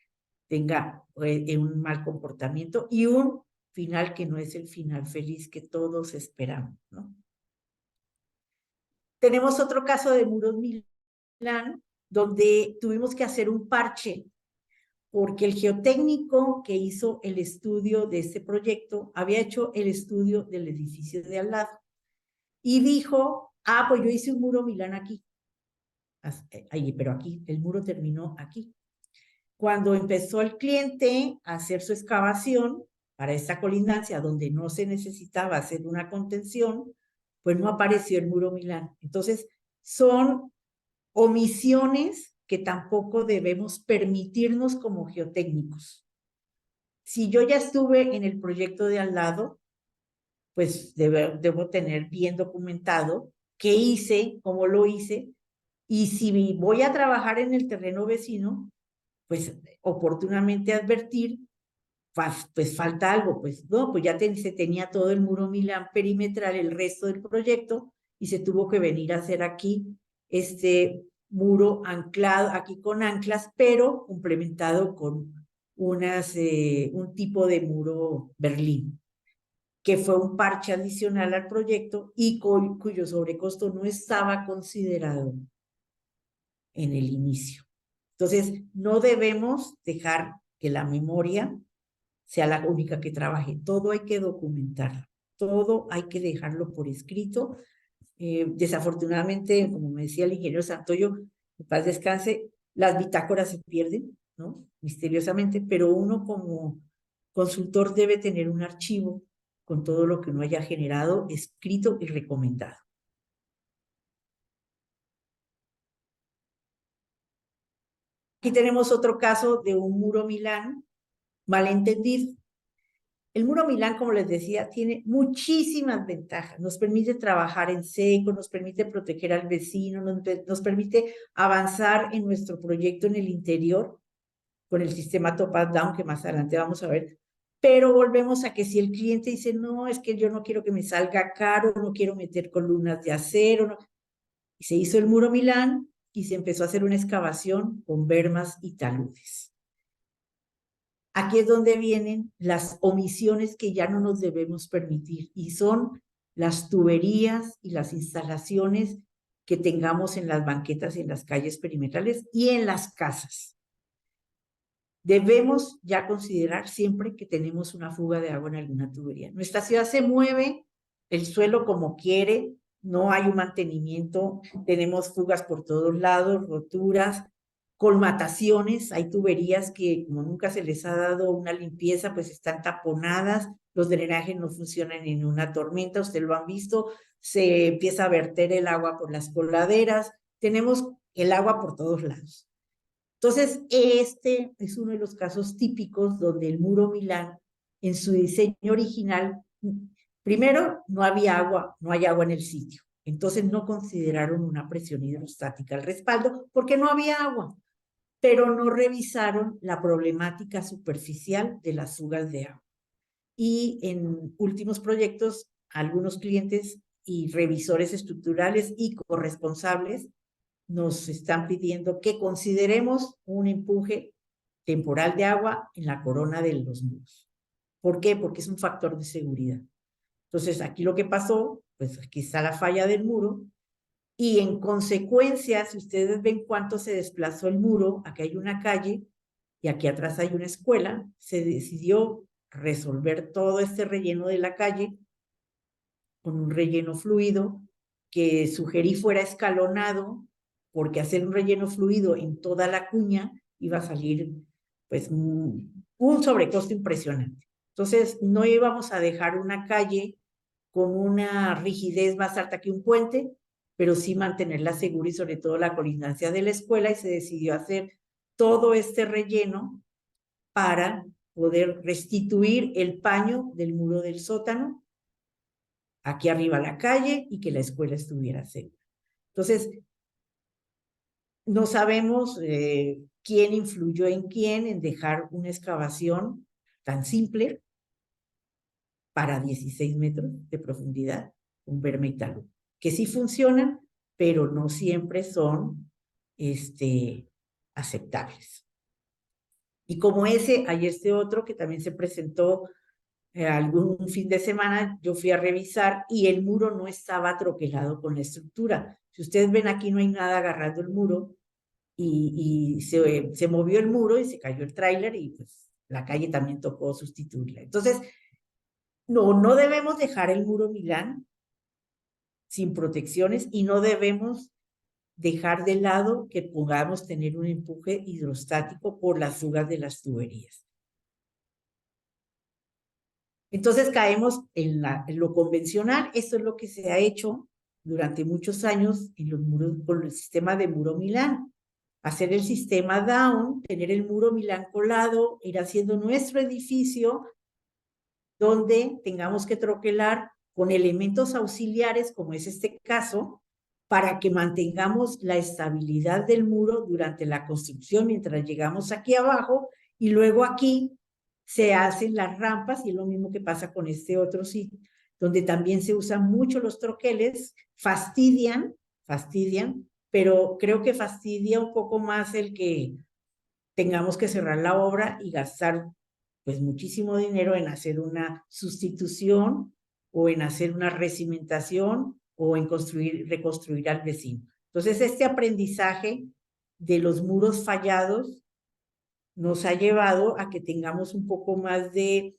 Tenga un mal comportamiento y un final que no es el final feliz que todos esperamos, ¿no? Tenemos otro caso de Muros Milán, donde tuvimos que hacer un parche, porque el geotécnico que hizo el estudio de este proyecto había hecho el estudio del edificio de al lado y dijo, ah, pues yo hice un muro Milán aquí, pero aquí, el muro terminó aquí. Cuando empezó el cliente a hacer su excavación para esta colindancia donde no se necesitaba hacer una contención, pues no apareció el muro Milán. Entonces, son omisiones que tampoco debemos permitirnos como geotécnicos. Si yo ya estuve en el proyecto de al lado, pues debo tener bien documentado qué hice, cómo lo hice, y si voy a trabajar en el terreno vecino, pues oportunamente advertir, pues falta algo, pues no, pues ya se tenía todo el muro Milán perimetral, el resto del proyecto, y se tuvo que venir a hacer aquí este muro anclado, aquí con anclas, pero complementado con un tipo de muro Berlín, que fue un parche adicional al proyecto y cuyo sobrecosto no estaba considerado en el inicio. Entonces, no debemos dejar que la memoria sea la única que trabaje. Todo hay que documentar, todo hay que dejarlo por escrito. Desafortunadamente, como me decía el ingeniero Santoyo, en paz descanse, las bitácoras se pierden, ¿no? Misteriosamente, pero uno como consultor debe tener un archivo con todo lo que uno haya generado, escrito y recomendado. Aquí tenemos otro caso de un muro Milán malentendido. El muro Milán, como les decía, tiene muchísimas ventajas. Nos permite trabajar en seco, nos permite proteger al vecino, nos permite avanzar en nuestro proyecto en el interior con el sistema top-down que más adelante vamos a ver. Pero volvemos a que si el cliente dice, no, es que yo no quiero que me salga caro, no quiero meter columnas de acero, no. Y se hizo el muro Milán y se empezó a hacer una excavación con bermas y taludes. Aquí es donde vienen las omisiones que ya no nos debemos permitir y son las tuberías y las instalaciones que tengamos en las banquetas y en las calles perimetrales y en las casas. Debemos ya considerar siempre que tenemos una fuga de agua en alguna tubería. Nuestra ciudad se mueve, el suelo como quiere, no hay un mantenimiento, tenemos fugas por todos lados, roturas, colmataciones, hay tuberías que como nunca se les ha dado una limpieza, pues están taponadas, los drenajes no funcionan en una tormenta, ustedes lo han visto, se empieza a verter el agua por las coladeras, tenemos el agua por todos lados. Entonces, este es uno de los casos típicos donde el muro Milán, en su diseño original, primero, no había agua, no hay agua en el sitio. Entonces no consideraron una presión hidrostática al respaldo porque no había agua, pero no revisaron la problemática superficial de las fugas de agua. Y en últimos proyectos, algunos clientes y revisores estructurales y corresponsables nos están pidiendo que consideremos un empuje temporal de agua en la corona de los muros. ¿Por qué? Porque es un factor de seguridad. Entonces, aquí lo que pasó, pues aquí está la falla del muro, y en consecuencia, si ustedes ven cuánto se desplazó el muro, aquí hay una calle y aquí atrás hay una escuela, se decidió resolver todo este relleno de la calle con un relleno fluido que sugerí fuera escalonado, porque hacer un relleno fluido en toda la cuña iba a salir pues un sobrecosto impresionante. Entonces, no íbamos a dejar una calle con una rigidez más alta que un puente, pero sí mantenerla segura y sobre todo la colindancia de la escuela, y se decidió hacer todo este relleno para poder restituir el paño del muro del sótano aquí arriba a la calle y que la escuela estuviera segura. Entonces, no sabemos quién influyó en quién en dejar una excavación tan simple para 16 metros de profundidad, un berme y talud, que sí funcionan, pero no siempre son aceptables. Y como ese, hay este otro que también se presentó algún fin de semana, yo fui a revisar y el muro no estaba troquelado con la estructura. Si ustedes ven aquí no hay nada agarrando el muro y se movió el muro y se cayó el tráiler y pues la calle también tocó sustituirla. Entonces, no debemos dejar el muro Milán sin protecciones y no debemos dejar de lado que podamos tener un empuje hidrostático por las fugas de las tuberías. Entonces caemos en lo convencional. Esto es lo que se ha hecho durante muchos años en los muros, con el sistema de muro Milán. Hacer el sistema down, tener el muro Milán colado, ir haciendo nuestro edificio donde tengamos que troquelar con elementos auxiliares, como es este caso, para que mantengamos la estabilidad del muro durante la construcción mientras llegamos aquí abajo, y luego aquí se hacen las rampas, y es lo mismo que pasa con este otro sitio, donde también se usan mucho los troqueles, fastidian, pero creo que fastidia un poco más el que tengamos que cerrar la obra y gastar pues muchísimo dinero en hacer una sustitución o en hacer una recimentación o en reconstruir al vecino. Entonces, este aprendizaje de los muros fallados nos ha llevado a que tengamos un poco más de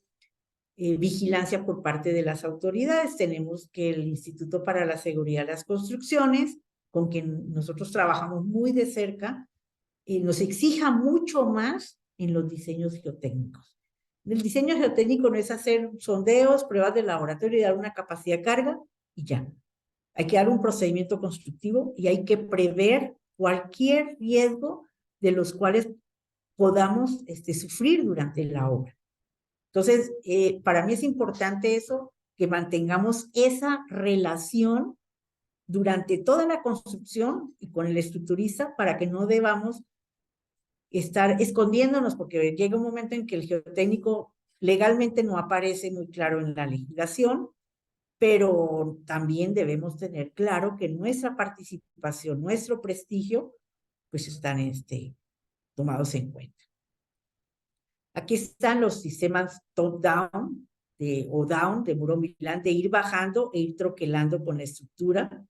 vigilancia por parte de las autoridades. Tenemos que el Instituto para la Seguridad de las Construcciones, con quien nosotros trabajamos muy de cerca, nos exija mucho más en los diseños geotécnicos. El diseño geotécnico no es hacer sondeos, pruebas de laboratorio y dar una capacidad de carga y ya. Hay que dar un procedimiento constructivo y hay que prever cualquier riesgo de los cuales podamos sufrir durante la obra. Entonces, para mí es importante eso, que mantengamos esa relación durante toda la construcción y con el estructurista para que no debamos estar escondiéndonos, porque llega un momento en que el geotécnico legalmente no aparece muy claro en la legislación, pero también debemos tener claro que nuestra participación, nuestro prestigio, pues están tomados en cuenta. Aquí están los sistemas top-down o down de muro Milán, de ir bajando e ir troquelando con la estructura,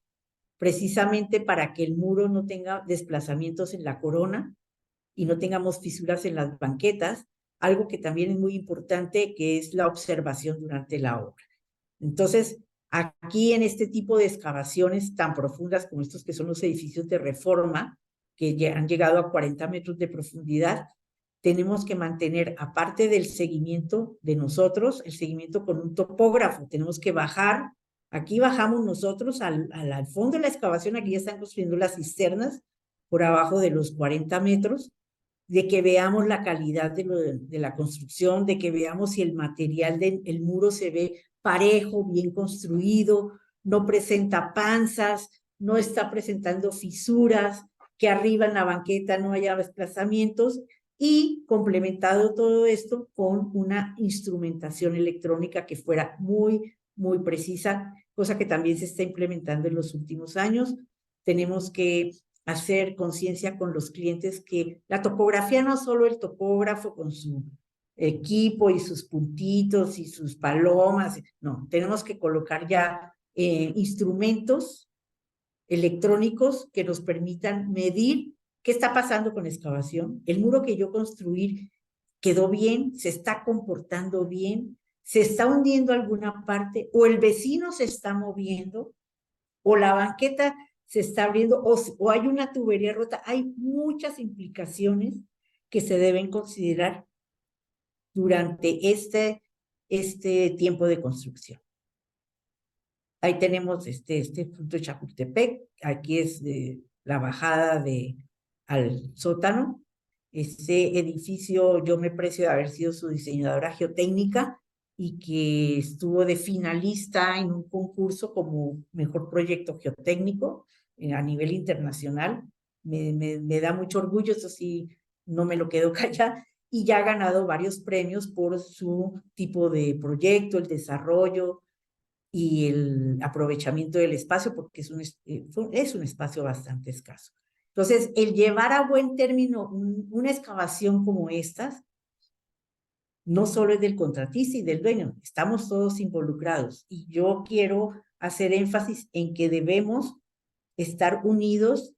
precisamente para que el muro no tenga desplazamientos en la corona y no tengamos fisuras en las banquetas, algo que también es muy importante, que es la observación durante la obra. Entonces, aquí en este tipo de excavaciones tan profundas como estos que son los edificios de reforma, que han llegado a 40 metros de profundidad. Tenemos que mantener, aparte del seguimiento de nosotros, el seguimiento con un topógrafo. Tenemos que bajar, aquí bajamos nosotros al fondo de la excavación, aquí ya están construyendo las cisternas por abajo de los 40 metros, de que veamos la calidad de la construcción, de que veamos si el material del muro se ve parejo, bien construido, no presenta panzas, no está presentando fisuras, que arriba en la banqueta no haya desplazamientos, y complementado todo esto con una instrumentación electrónica que fuera muy, muy precisa, cosa que también se está implementando en los últimos años. Tenemos que hacer conciencia con los clientes que la topografía no solo el topógrafo con su equipo y sus puntitos y sus palomas, no, tenemos que colocar ya instrumentos electrónicos que nos permitan medir qué está pasando con la excavación, el muro que yo construí quedó bien, se está comportando bien, se está hundiendo alguna parte, o el vecino se está moviendo, o la banqueta se está abriendo, o hay una tubería rota. Hay muchas implicaciones que se deben considerar durante este tiempo de construcción. Ahí tenemos este punto de Chapultepec, aquí es la bajada al sótano. Este edificio yo me precio de haber sido su diseñadora geotécnica y que estuvo de finalista en un concurso como mejor proyecto geotécnico a nivel internacional. Me da mucho orgullo, eso sí, no me lo quedo callada, y ya ha ganado varios premios por su tipo de proyecto, el desarrollo y el aprovechamiento del espacio, porque es un espacio bastante escaso. Entonces, el llevar a buen término una excavación como estas, no solo es del contratista y del dueño, estamos todos involucrados. Y yo quiero hacer énfasis en que debemos estar unidos,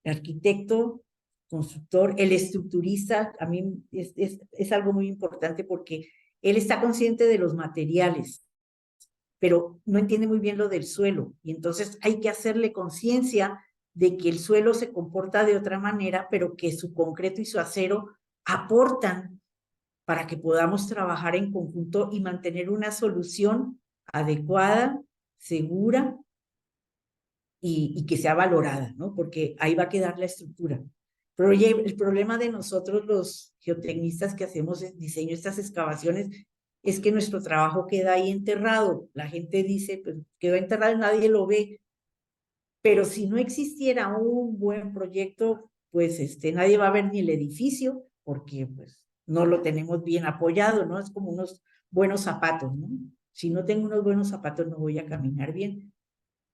el arquitecto, constructor, el estructurista. A mí es algo muy importante porque él está consciente de los materiales, pero no entiende muy bien lo del suelo. Y entonces hay que hacerle conciencia de que el suelo se comporta de otra manera, pero que su concreto y su acero aportan para que podamos trabajar en conjunto y mantener una solución adecuada, segura y que sea valorada, ¿no? Porque ahí va a quedar la estructura. Pero oye, el problema de nosotros los geotecnistas que hacemos el diseño de estas excavaciones es que nuestro trabajo queda ahí enterrado. La gente dice, pues quedó enterrado y nadie lo ve. Pero si no existiera un buen proyecto, pues nadie va a ver ni el edificio, porque pues no lo tenemos bien apoyado, ¿no? Es como unos buenos zapatos, ¿no? Si no tengo unos buenos zapatos, no voy a caminar bien.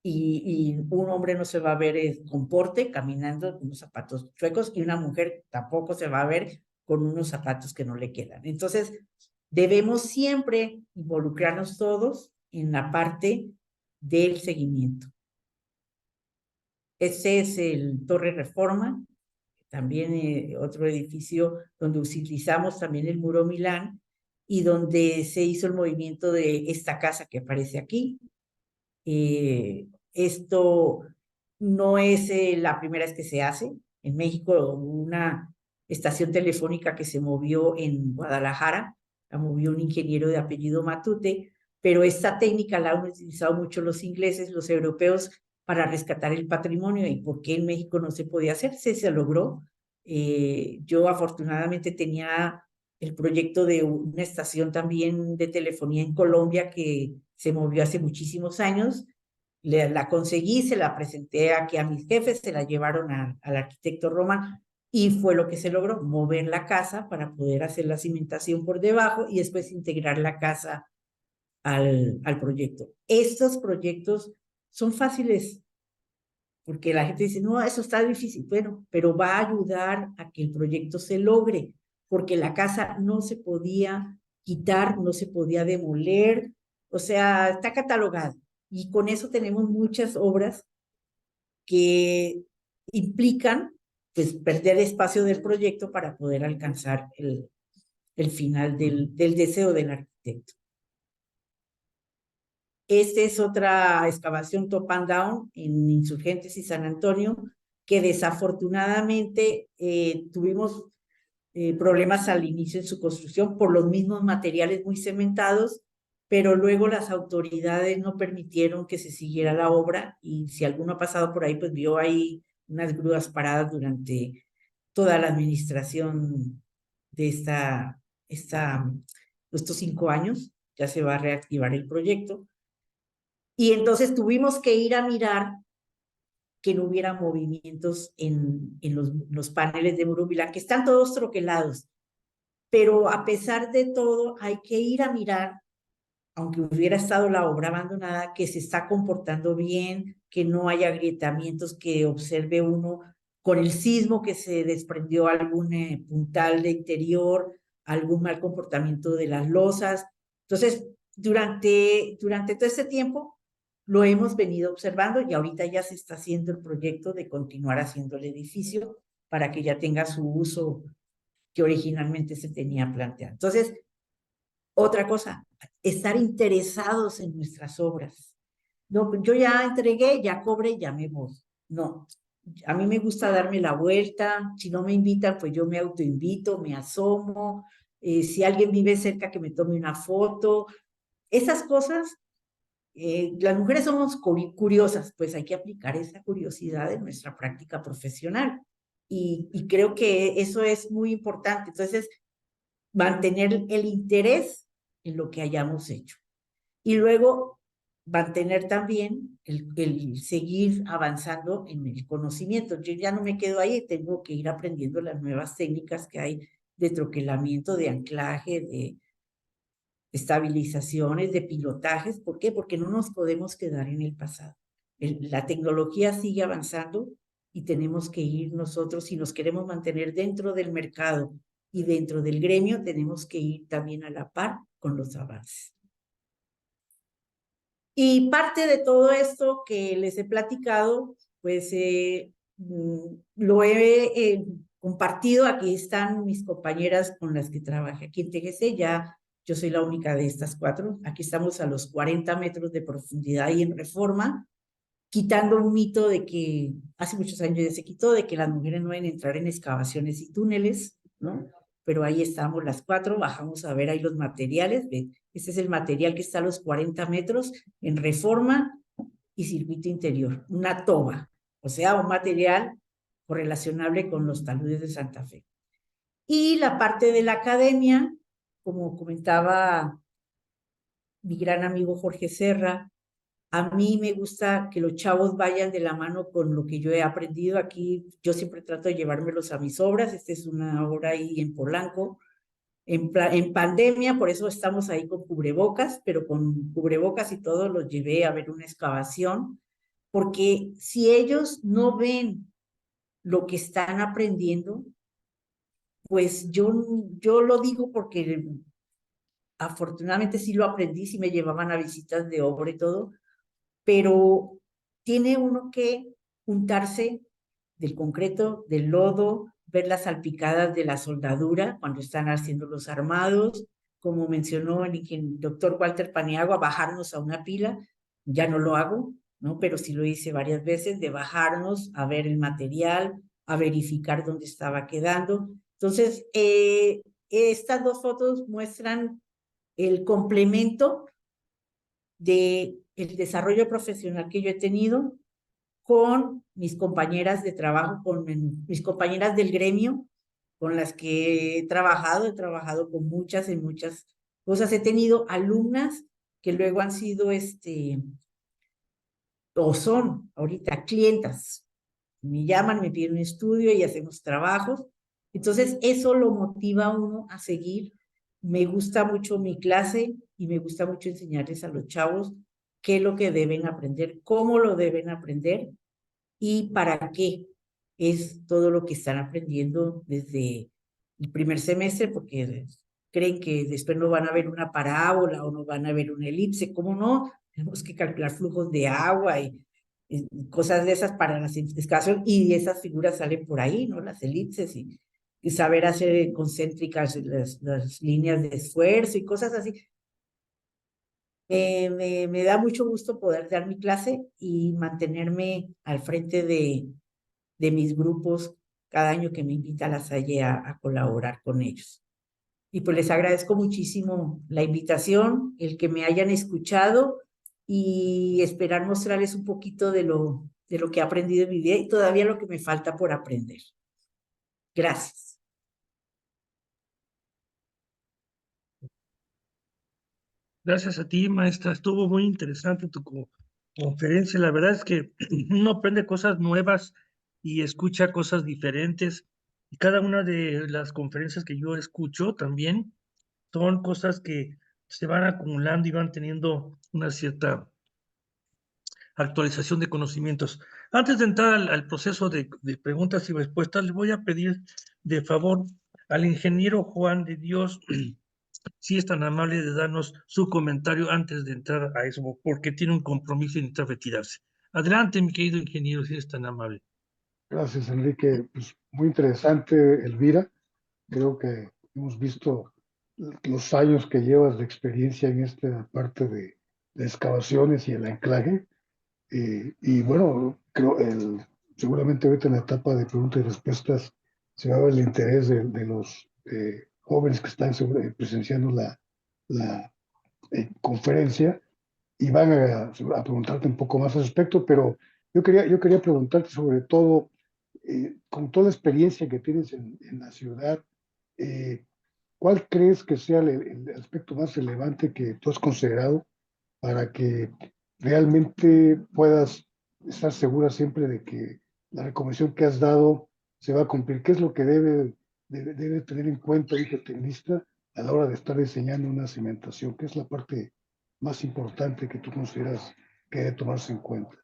Y un hombre no se va a ver con porte caminando con unos zapatos chuecos, y una mujer tampoco se va a ver con unos zapatos que no le quedan. Entonces, debemos siempre involucrarnos todos en la parte del seguimiento. Ese es el Torre Reforma, también otro edificio donde utilizamos también el Muro Milán y donde se hizo el movimiento de esta casa que aparece aquí. Esto no es la primera vez que se hace. En México hubo una estación telefónica que se movió en Guadalajara, la movió un ingeniero de apellido Matute, pero esta técnica la han utilizado mucho los ingleses, los europeos, para rescatar el patrimonio. ¿Y por qué en México no se podía hacer? Se logró. Yo afortunadamente tenía el proyecto de una estación también de telefonía en Colombia que se movió hace muchísimos años. La conseguí, se la presenté aquí a mis jefes, se la llevaron al arquitecto Roman y fue lo que se logró, mover la casa para poder hacer la cimentación por debajo y después integrar la casa al proyecto. Estos proyectos son fáciles porque la gente dice, no, eso está difícil. Bueno, pero va a ayudar a que el proyecto se logre, porque la casa no se podía quitar, no se podía demoler, o sea, está catalogada. Y con eso tenemos muchas obras que implican pues perder espacio del proyecto para poder alcanzar el final del deseo del arquitecto. Esta es otra excavación top and down en Insurgentes y San Antonio, que desafortunadamente tuvimos problemas al inicio en su construcción por los mismos materiales muy cementados, pero luego las autoridades no permitieron que se siguiera la obra, y si alguno ha pasado por ahí, pues vio ahí unas grúas paradas durante toda la administración de estos 5 años. Ya se va a reactivar el proyecto. Y entonces tuvimos que ir a mirar que no hubiera movimientos en los paneles de Murubila, que están todos troquelados. Pero a pesar de todo, hay que ir a mirar, aunque hubiera estado la obra abandonada, que se está comportando bien, que no hay agrietamientos, que observe uno con el sismo que se desprendió algún puntal de interior, algún mal comportamiento de las losas. Entonces, durante todo este tiempo lo hemos venido observando, y ahorita ya se está haciendo el proyecto de continuar haciendo el edificio para que ya tenga su uso que originalmente se tenía planteado. Entonces, otra cosa, estar interesados en nuestras obras. No, yo ya entregué, ya cobré, ya me voy. No, a mí me gusta darme la vuelta. Si no me invitan, pues yo me autoinvito, me asomo. Si alguien vive cerca, que me tome una foto. Esas cosas, las mujeres somos curiosas, pues hay que aplicar esa curiosidad en nuestra práctica profesional. Y creo que eso es muy importante. Entonces, mantener el interés en lo que hayamos hecho. Y luego mantener también el seguir avanzando en el conocimiento. Yo ya no me quedo ahí, tengo que ir aprendiendo las nuevas técnicas que hay de troquelamiento, de anclaje, de estabilizaciones, de pilotajes. ¿Por qué? Porque no nos podemos quedar en el pasado. La tecnología sigue avanzando y tenemos que ir nosotros, si nos queremos mantener dentro del mercado y dentro del gremio, tenemos que ir también a la par con los avances. Y parte de todo esto que les he platicado, pues lo he compartido. Aquí están mis compañeras con las que trabajé aquí en TGC. Ya yo soy la única de estas 4. Aquí estamos a los 40 metros de profundidad y en Reforma, quitando un mito de que hace muchos años ya se quitó, de que las mujeres no deben entrar en excavaciones y túneles, ¿no? Pero ahí estamos las 4, bajamos a ver ahí los materiales. Este es el material que está a los 40 metros en Reforma y circuito interior, una toba, o sea, un material correlacionable con los taludes de Santa Fe. Y la parte de la academia, como comentaba mi gran amigo Jorge Serra, a mí me gusta que los chavos vayan de la mano con lo que yo he aprendido aquí. Yo siempre trato de llevármelos a mis obras. Esta es una obra ahí en Polanco, en pandemia, por eso estamos ahí con cubrebocas, pero con cubrebocas y todo los llevé a ver una excavación, porque si ellos no ven lo que están aprendiendo, pues yo lo digo porque afortunadamente sí lo aprendí, sí me llevaban a visitas de obra y todo, pero tiene uno que untarse del concreto, del lodo, ver las salpicadas de la soldadura cuando están haciendo los armados, como mencionó el doctor Walter Paniagua, bajarnos a una pila. Ya no lo hago, ¿no? Pero sí lo hice varias veces, de bajarnos a ver el material, a verificar dónde estaba quedando. Entonces, estas 2 fotos muestran el complemento del desarrollo profesional que yo he tenido con mis compañeras de trabajo, con mis compañeras del gremio, con las que he trabajado con muchas en muchas cosas. He tenido alumnas que luego han sido, o son ahorita clientas. Me llaman, me piden un estudio y hacemos trabajos. Entonces, eso lo motiva a uno a seguir. Me gusta mucho mi clase y me gusta mucho enseñarles a los chavos qué es lo que deben aprender, cómo lo deben aprender y para qué es todo lo que están aprendiendo desde el primer semestre, porque creen que después no van a ver una parábola o no van a ver una elipse. ¿Cómo no? Tenemos que calcular flujos de agua y cosas de esas para las excavaciones, y esas figuras salen por ahí, ¿no? Las elipses y saber hacer concéntricas las líneas de esfuerzo y cosas así. Me da mucho gusto poder dar mi clase y mantenerme al frente de de mis grupos cada año que me invita La Salle a colaborar con ellos. Y pues les agradezco muchísimo la invitación, el que me hayan escuchado y esperar mostrarles un poquito de lo que he aprendido en mi vida y todavía lo que me falta por aprender. Gracias. Gracias a ti, maestra. Estuvo muy interesante tu conferencia. La verdad es que uno aprende cosas nuevas y escucha cosas diferentes. Y cada una de las conferencias que yo escucho también son cosas que se van acumulando y van teniendo una cierta actualización de conocimientos. Antes de entrar al proceso de preguntas y respuestas, le voy a pedir de favor al ingeniero Juan de Dios si es tan amable de darnos su comentario antes de entrar a eso, porque tiene un compromiso y necesita retirarse. Adelante, mi querido ingeniero, si es tan amable. Gracias, Enrique. Pues muy interesante, Elvira. Creo que hemos visto los años que llevas de experiencia en esta parte de excavaciones y el anclaje. Y bueno, creo seguramente ahorita en la etapa de preguntas y respuestas se va a ver el interés de los jóvenes que están presenciando la conferencia y van a preguntarte un poco más al respecto, pero yo quería preguntarte sobre todo, con toda la experiencia que tienes en la ciudad, ¿cuál crees que sea el aspecto más relevante que tú has considerado para que realmente puedas estar segura siempre de que la recomendación que has dado se va a cumplir? ¿Qué es lo que debe tener en cuenta el geotecnista a la hora de estar diseñando una cimentación? ¿Qué es la parte más importante que tú consideras que debe tomarse en cuenta?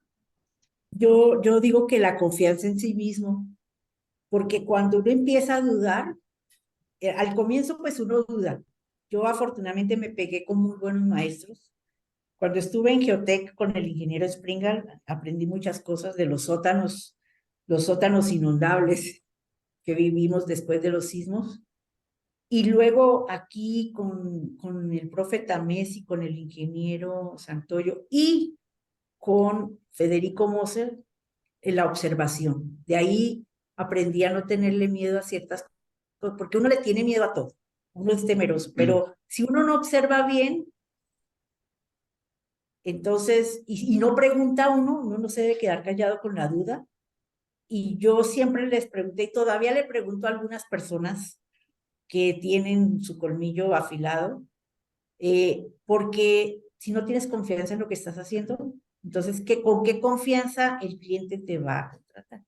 Yo digo que la confianza en sí mismo, porque cuando uno empieza a dudar, al comienzo pues uno duda. Yo afortunadamente me pegué con muy buenos maestros. Cuando estuve en Geotec con el ingeniero Springal, aprendí muchas cosas de los sótanos inundables que vivimos después de los sismos. Y luego aquí con el profe Tamés y con el ingeniero Santoyo y con Federico Moser en la observación. De ahí aprendí a no tenerle miedo a ciertas cosas, porque uno le tiene miedo a todo, uno es temeroso, pero si uno no observa bien, entonces, y no pregunta a uno no se debe quedar callado con la duda. Y yo siempre les pregunté, y todavía le pregunto a algunas personas que tienen su colmillo afilado, porque si no tienes confianza en lo que estás haciendo, entonces, ¿con qué confianza el cliente te va a contratar?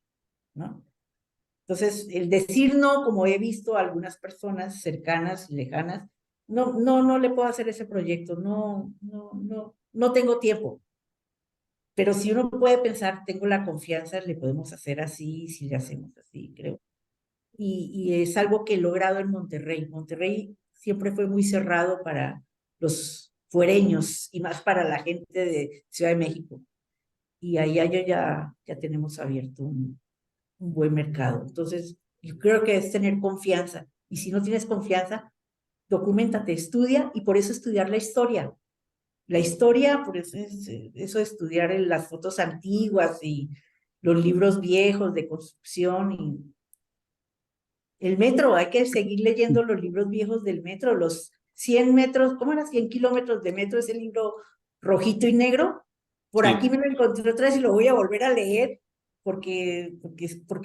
¿No? Entonces, el decir no, como he visto a algunas personas cercanas y lejanas, no le puedo hacer ese proyecto, no tengo tiempo. Pero si uno puede pensar, tengo la confianza, le podemos hacer así, si le hacemos así, creo. Y es algo que he logrado en Monterrey. Monterrey siempre fue muy cerrado para los fuereños y más para la gente de Ciudad de México. Y allá ya tenemos abierto un buen mercado. Entonces, yo creo que es tener confianza. Y si no tienes confianza, documentate, estudia, y por eso estudiar la historia. La historia, por eso es eso de estudiar las fotos antiguas y los libros viejos de construcción y el metro, hay que seguir leyendo los libros viejos del metro, los 100 metros, ¿cómo era? 100 kilómetros de metro, ese libro rojito y negro. Por Sí. aquí me lo encontré otra vez y lo voy a volver a leer porque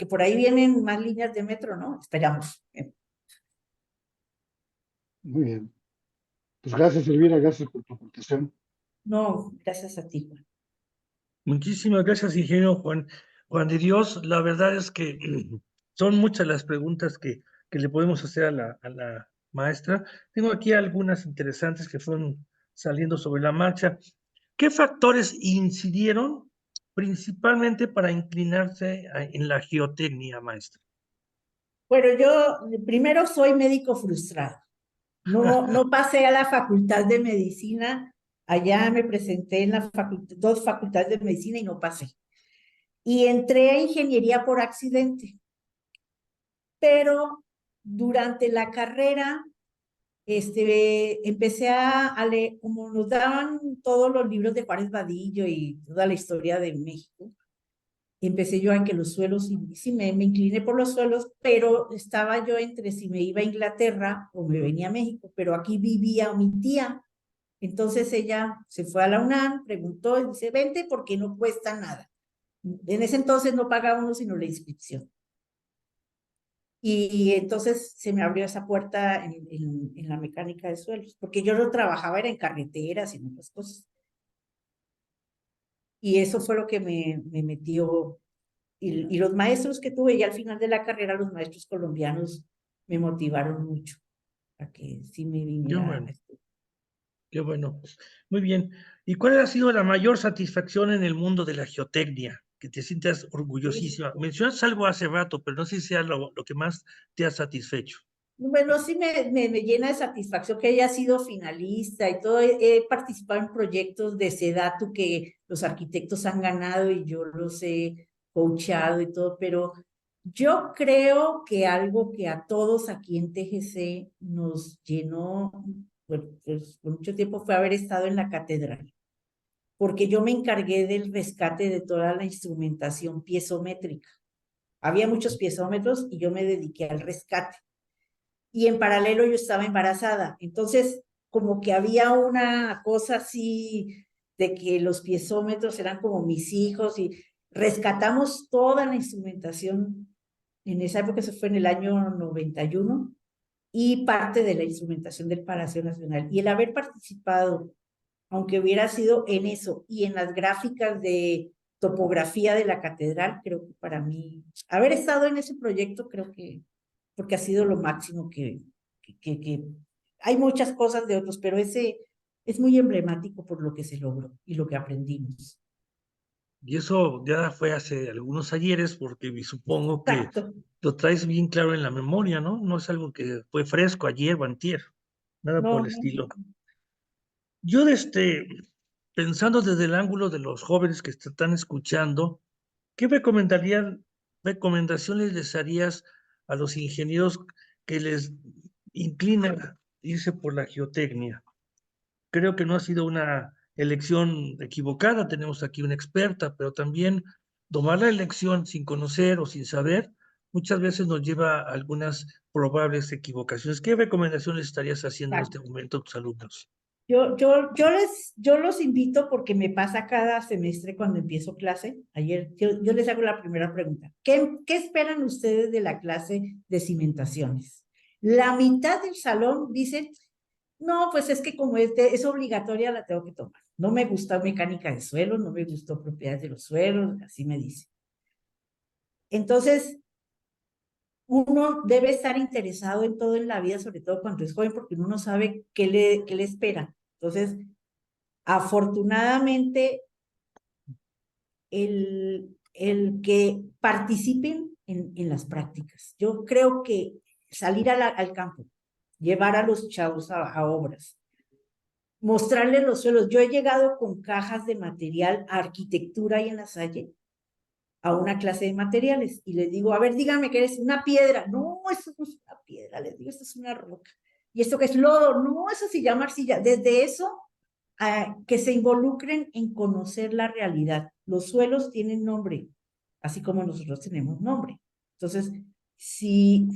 por ahí vienen más líneas de metro, ¿no? Esperamos. Muy bien. Pues gracias, Elvira, gracias por tu aportación. No, gracias a ti, Juan. Muchísimas gracias, ingeniero Juan de Dios. La verdad es que son muchas las preguntas que le podemos hacer a la maestra. Tengo aquí algunas interesantes que fueron saliendo sobre la marcha. ¿Qué factores incidieron principalmente para inclinarse en la geotecnia, maestra? Bueno, yo primero soy médico frustrado. No pasé a la facultad de medicina. Allá me presenté en la dos facultades de medicina y no pasé. Y entré a ingeniería por accidente. Pero durante la carrera, empecé a leer, como nos daban todos los libros de Juárez Vadillo y toda la historia de México, empecé yo a que los suelos, y sí me incliné por los suelos, pero estaba yo entre si me iba a Inglaterra o me venía a México, pero aquí vivía mi tía. Entonces ella se fue a la UNAM, preguntó y dice, vente porque no cuesta nada. En ese entonces no pagaba uno sino la inscripción. Y entonces se me abrió esa puerta en la mecánica de suelos, porque yo no trabajaba, era en carreteras y en otras cosas. Y eso fue lo que me metió. Y los maestros que tuve, y al final de la carrera, los maestros colombianos me motivaron mucho a que sí me Qué viniera bueno, a estudiar. qué bueno. Muy bien. ¿Y cuál ha sido la mayor satisfacción en el mundo de la geotecnia? Que te sientas orgullosísima. Mencionas algo hace rato, pero no sé si sea lo que más te ha satisfecho. Bueno, sí me llena de satisfacción que haya sido finalista y todo. He participado en proyectos de SEDATU que los arquitectos han ganado y yo los he coachado y todo, pero yo creo que algo que a todos aquí en TGC nos llenó, pues, por mucho tiempo fue haber estado en la catedral, porque yo me encargué del rescate de toda la instrumentación piezométrica. Había muchos piezómetros y yo me dediqué al rescate y en paralelo yo estaba embarazada. Entonces, como que había una cosa así de que los piezómetros eran como mis hijos y rescatamos toda la instrumentación. En esa época, eso fue en el año 91 y parte de la instrumentación del Palacio Nacional. Y el haber participado, aunque hubiera sido en eso y en las gráficas de topografía de la catedral, creo que para mí, haber estado en ese proyecto, creo que, porque ha sido lo máximo que hay muchas cosas de otros, pero ese es muy emblemático por lo que se logró y lo que aprendimos. Y eso ya fue hace algunos ayeres, porque me supongo que Exacto. lo traes bien claro en la memoria, ¿no? No es algo que fue fresco ayer o antier, nada por No, el no. estilo. Yo, pensando desde el ángulo de los jóvenes que te están escuchando, ¿qué recomendaciones les harías a los ingenieros que les inclinan a irse por la geotecnia? Creo que no ha sido una elección equivocada, tenemos aquí una experta, pero también tomar la elección sin conocer o sin saber muchas veces nos lleva a algunas probables equivocaciones. ¿Qué recomendaciones estarías haciendo en este momento a tus alumnos? Yo los invito porque me pasa cada semestre cuando empiezo clase. Ayer yo les hago la primera pregunta. ¿Qué esperan ustedes de la clase de cimentaciones? La mitad del salón dice, no, pues es que como es obligatoria, la tengo que tomar. No me gusta mecánica de suelos, no me gustó propiedades de los suelos, así me dice. Entonces, uno debe estar interesado en todo en la vida, sobre todo cuando es joven, porque uno no sabe qué le espera. Entonces, afortunadamente, el que participen en las prácticas. Yo creo que salir al campo, llevar a los chavos a obras, mostrarles los suelos. Yo he llegado con cajas de material a arquitectura y en la Salle a una clase de materiales y les digo, a ver, díganme qué es una piedra. No, eso no es una piedra, les digo, esto es una roca. ¿Y esto qué es lodo? No, eso se llama arcilla. Desde eso, que se involucren en conocer la realidad. Los suelos tienen nombre, así como nosotros tenemos nombre. Entonces, si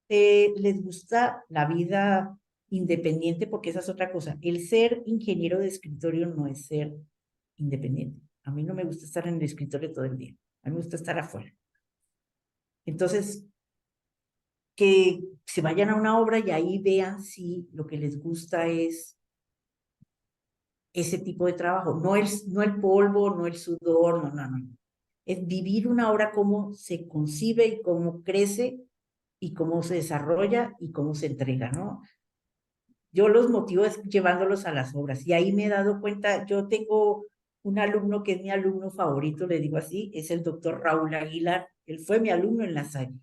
les gusta la vida independiente, porque esa es otra cosa, el ser ingeniero de escritorio no es ser independiente. A mí no me gusta estar en el escritorio todo el día. A mí me gusta estar afuera. Entonces, que se vayan a una obra y ahí vean si lo que les gusta es ese tipo de trabajo. No el polvo, no el sudor, no. Es vivir una obra, cómo se concibe y cómo crece y cómo se desarrolla y cómo se entrega, ¿no? Yo los motivo es llevándolos a las obras y ahí me he dado cuenta, yo tengo un alumno que es mi alumno favorito, le digo así, es el doctor Raúl Aguilar, él fue mi alumno en La Salle.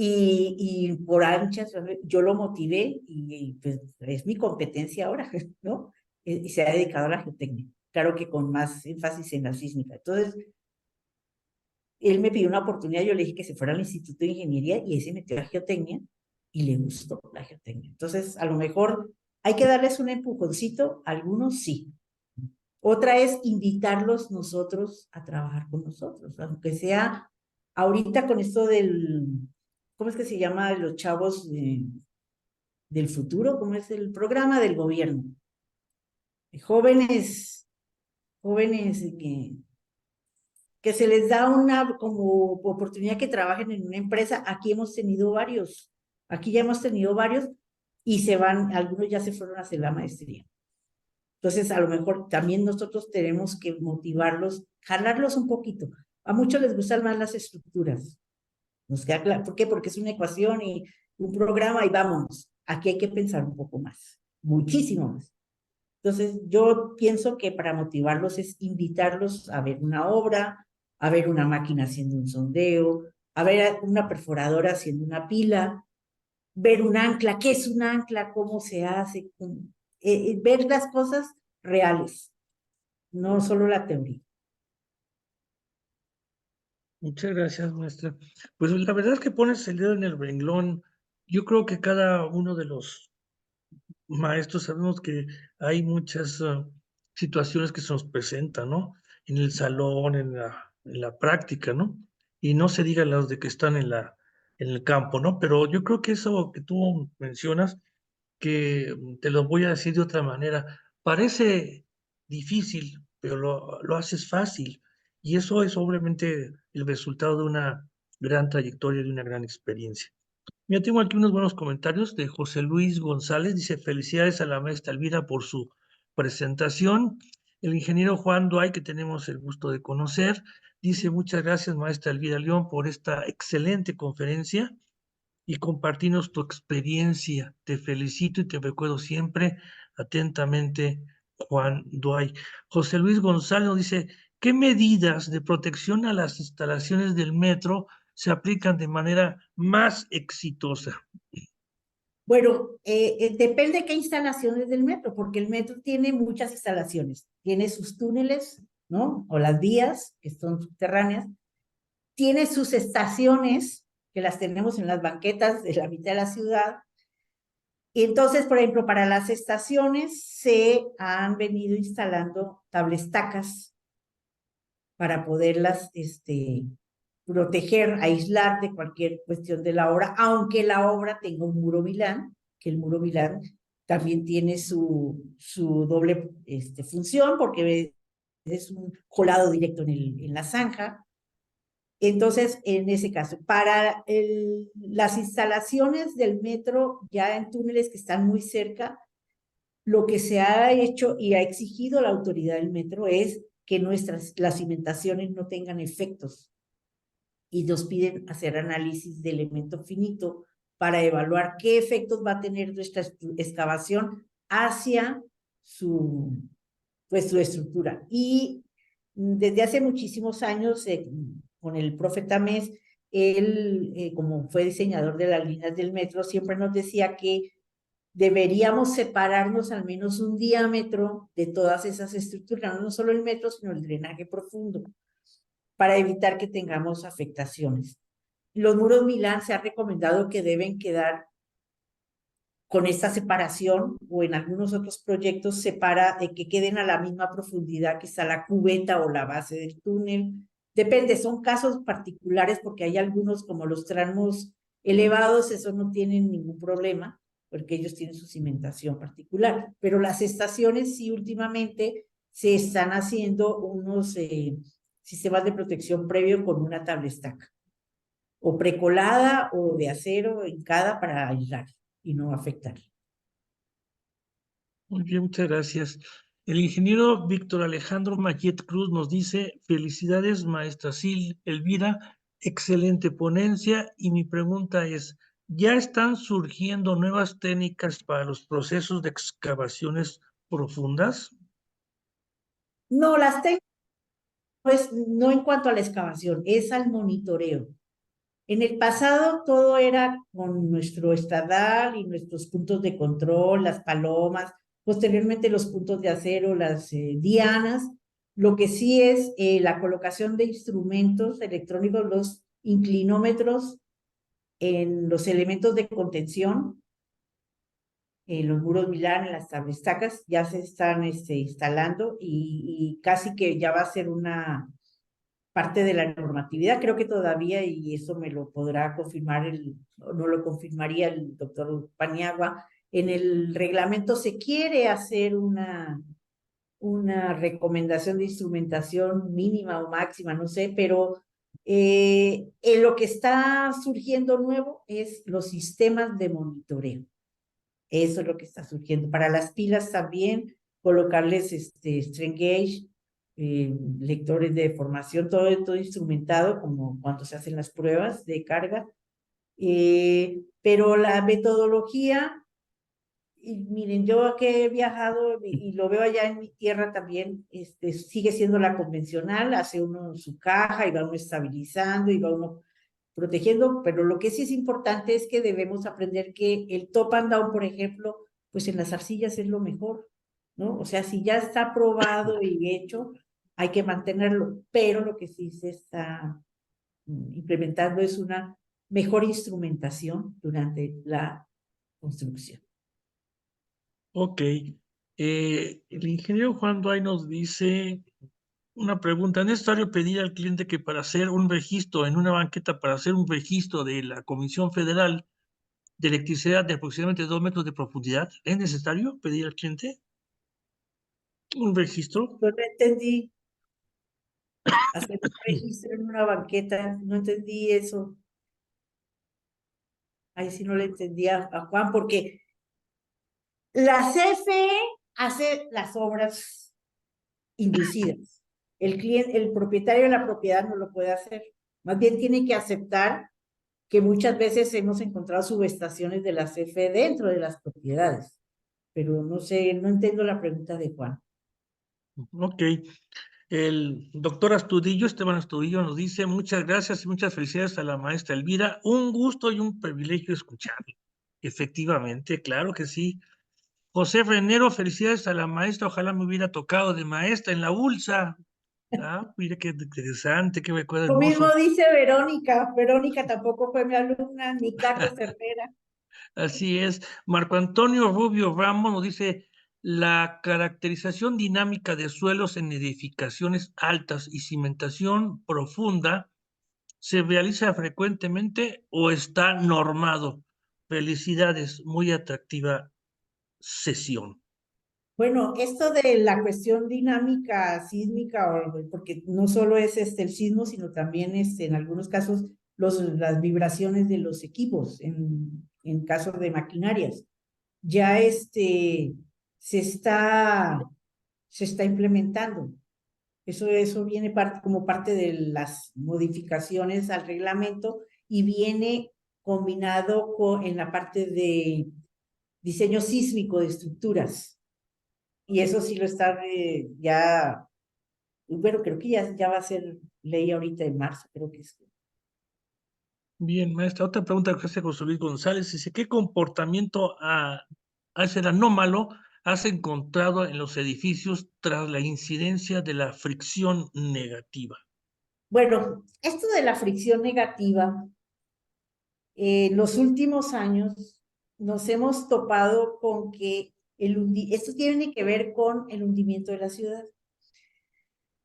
Y por anchas, yo lo motivé y pues es mi competencia ahora, ¿no? Y se ha dedicado a la geotecnia, claro que con más énfasis en la sísmica. Entonces, él me pidió una oportunidad, yo le dije que se fuera al Instituto de Ingeniería y él se metió a geotecnia y le gustó la geotecnia. Entonces, a lo mejor hay que darles un empujoncito, algunos sí. Otra es invitarlos nosotros a trabajar con nosotros, aunque sea ahorita con esto del, ¿cómo es que se llama? Los chavos del futuro, ¿cómo es el programa del gobierno? Jóvenes que se les da una como oportunidad que trabajen en una empresa. Aquí hemos tenido varios, aquí ya hemos tenido varios y se van, algunos ya se fueron a hacer la maestría. Entonces, a lo mejor también nosotros tenemos que motivarlos, jalarlos un poquito. A muchos les gustan más las estructuras. Nos queda claro. ¿Por qué? Porque es una ecuación y un programa y vámonos. Aquí hay que pensar un poco más, muchísimo más. Entonces, yo pienso que para motivarlos es invitarlos a ver una obra, a ver una máquina haciendo un sondeo, a ver una perforadora haciendo una pila, ver un ancla, qué es un ancla, cómo se hace, ver las cosas reales, no solo la teoría. Muchas gracias, maestra. Pues la verdad es que pones el dedo en el renglón. Yo creo que cada uno de los maestros sabemos que hay muchas situaciones que se nos presentan, ¿no? En el salón, en la práctica, ¿no? Y no se diga las de que están en el campo, ¿no? Pero yo creo que eso que tú mencionas, que te lo voy a decir de otra manera, parece difícil, pero lo haces fácil. Y eso es obviamente el resultado de una gran trayectoria, de una gran experiencia. Mira, tengo aquí unos buenos comentarios de José Luis González. Dice, felicidades a la maestra Elvira por su presentación. El ingeniero Juan Duay, que tenemos el gusto de conocer, dice, muchas gracias, maestra Elvira León, por esta excelente conferencia y compartirnos tu experiencia. Te felicito y te recuerdo siempre atentamente, Juan Duay. José Luis González nos dice, ¿qué medidas de protección a las instalaciones del metro se aplican de manera más exitosa? Bueno, depende de qué instalaciones del metro, porque el metro tiene muchas instalaciones. Tiene sus túneles, ¿no? O las vías, que son subterráneas. Tiene sus estaciones, que las tenemos en las banquetas de la mitad de la ciudad. Y entonces, por ejemplo, para las estaciones se han venido instalando tablestacas para poderlas proteger, aislar de cualquier cuestión de la obra, aunque la obra tenga un muro vilán, que el muro vilán también tiene su doble función, porque es un colado directo en la zanja. Entonces, en ese caso, para las instalaciones del metro, ya en túneles que están muy cerca, lo que se ha hecho y ha exigido la autoridad del metro es que las cimentaciones no tengan efectos y nos piden hacer análisis de elemento finito para evaluar qué efectos va a tener nuestra excavación hacia su estructura. Y desde hace muchísimos años, con el profe Tamés, él, como fue diseñador de las líneas del metro, siempre nos decía que deberíamos separarnos al menos un diámetro de todas esas estructuras, no solo el metro, sino el drenaje profundo, para evitar que tengamos afectaciones. Los muros Milán se ha recomendado que deben quedar con esta separación, o en algunos otros proyectos que queden a la misma profundidad que está la cubeta o la base del túnel. Depende, son casos particulares porque hay algunos como los tramos elevados, eso no tienen ningún problema porque ellos tienen su cimentación particular, pero las estaciones sí últimamente se están haciendo unos sistemas de protección previo con una tablestaca o precolada o de acero hincada para aislar y no afectar. Muy bien, muchas gracias. El ingeniero Víctor Alejandro Mayet Cruz nos dice, felicidades, maestra Elvira, excelente ponencia. Y mi pregunta es, ¿ya están surgiendo nuevas técnicas para los procesos de excavaciones profundas? No, las técnicas, pues no en cuanto a la excavación, es al monitoreo. En el pasado todo era con nuestro estadal y nuestros puntos de control, las palomas, posteriormente los puntos de acero, las dianas. Lo que sí es la colocación de instrumentos electrónicos, los inclinómetros en los elementos de contención, los muros Milán, en las tablestacas, ya se están instalando y casi que ya va a ser una parte de la normatividad, creo que todavía, y eso me lo podrá confirmar no lo confirmaría el doctor Paniagua, en el reglamento se quiere hacer una recomendación de instrumentación mínima o máxima, no sé, pero en lo que está surgiendo nuevo es los sistemas de monitoreo. Eso es lo que está surgiendo. Para las pilas también, colocarles strain gauge, lectores de formación, todo instrumentado, como cuando se hacen las pruebas de carga. Pero la metodología, y miren, yo que he viajado y lo veo allá en mi tierra también, sigue siendo la convencional, hace uno su caja y va uno estabilizando y va uno protegiendo, pero lo que sí es importante es que debemos aprender que el top and down, por ejemplo, pues en las arcillas es lo mejor, ¿no? O sea, si ya está probado y hecho, hay que mantenerlo, pero lo que sí se está implementando es una mejor instrumentación durante la construcción. Ok. El ingeniero Juan Duay nos dice una pregunta. ¿Es necesario pedir al cliente que para hacer un registro en una banqueta, para hacer un registro de la Comisión Federal de Electricidad de aproximadamente 2 metros de profundidad, es necesario pedir al cliente un registro? Yo no entendí hacer un registro en una banqueta, no entendí eso. Ahí sí no le entendí a Juan, porque la CFE hace las obras inducidas. El propietario de la propiedad no lo puede hacer. Más bien tiene que aceptar que muchas veces hemos encontrado subestaciones de la CFE dentro de las propiedades. Pero no sé, no entiendo la pregunta de Juan. Ok. El doctor Astudillo, Esteban Astudillo, nos dice muchas gracias y muchas felicidades a la maestra Elvira. Un gusto y un privilegio escucharla. Efectivamente, claro que sí. José Renero, felicidades a la maestra. Ojalá me hubiera tocado de maestra en la ULSA. Ah, mira qué interesante, qué recuerdo Lo mismo hermoso. dice Verónica. Verónica tampoco fue mi alumna, ni Carlos Herrera. Así es. Marco Antonio Rubio Ramos nos dice, la caracterización dinámica de suelos en edificaciones altas y cimentación profunda se realiza frecuentemente o está normado. Felicidades, muy atractiva sesión. Bueno, esto de la cuestión dinámica sísmica, porque no solo es el sismo, sino también en algunos casos las vibraciones de los equipos, en casos de maquinarias. Ya se está implementando. Eso viene como parte de las modificaciones al reglamento y viene combinado en la parte de diseño sísmico de estructuras. Y eso sí lo está ya, bueno, creo que ya va a ser ley ahorita en marzo, creo que es. Bien, maestra, otra pregunta que hace José Luis González. Dice, ¿qué comportamiento ser anómalo has encontrado en los edificios tras la incidencia de la fricción negativa? Bueno, esto de la fricción negativa, en los últimos años nos hemos topado con que esto tiene que ver con el hundimiento de la ciudad.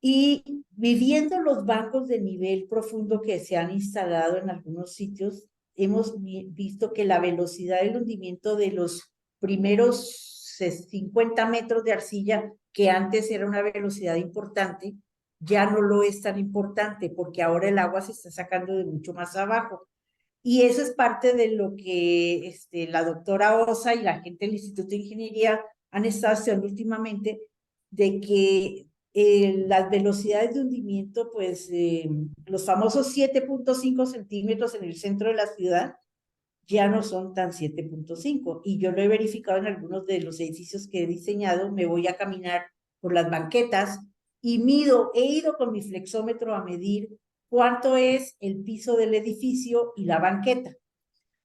Y viviendo los bancos de nivel profundo que se han instalado en algunos sitios, hemos visto que la velocidad del hundimiento de los primeros 50 metros de arcilla, que antes era una velocidad importante, ya no lo es tan importante porque ahora el agua se está sacando de mucho más abajo. Y eso es parte de lo que la doctora Osa y la gente del Instituto de Ingeniería han estado haciendo últimamente, de que las velocidades de hundimiento, pues los famosos 7.5 centímetros en el centro de la ciudad, ya no son tan 7.5. Y yo lo he verificado en algunos de los edificios que he diseñado, me voy a caminar por las banquetas y he ido con mi flexómetro a medir cuánto es el piso del edificio y la banqueta,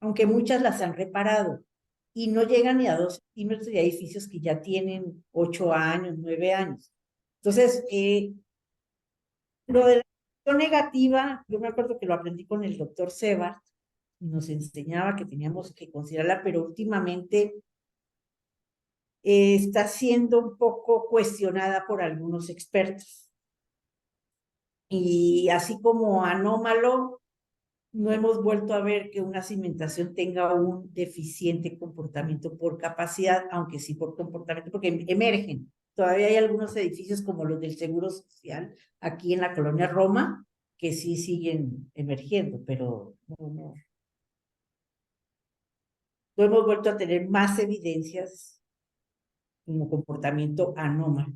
aunque muchas las han reparado y no llegan ni a 2 centímetros de edificios que ya tienen 8 años, 9 años. Entonces, lo de la cuestión negativa, yo me acuerdo que lo aprendí con el doctor Sebart y nos enseñaba que teníamos que considerarla, pero últimamente está siendo un poco cuestionada por algunos expertos. Y así como anómalo, no hemos vuelto a ver que una cimentación tenga un deficiente comportamiento por capacidad, aunque sí por comportamiento, porque emergen. Todavía hay algunos edificios como los del Seguro Social aquí en la colonia Roma que sí siguen emergiendo, pero no hemos vuelto a tener más evidencias como comportamiento anómalo.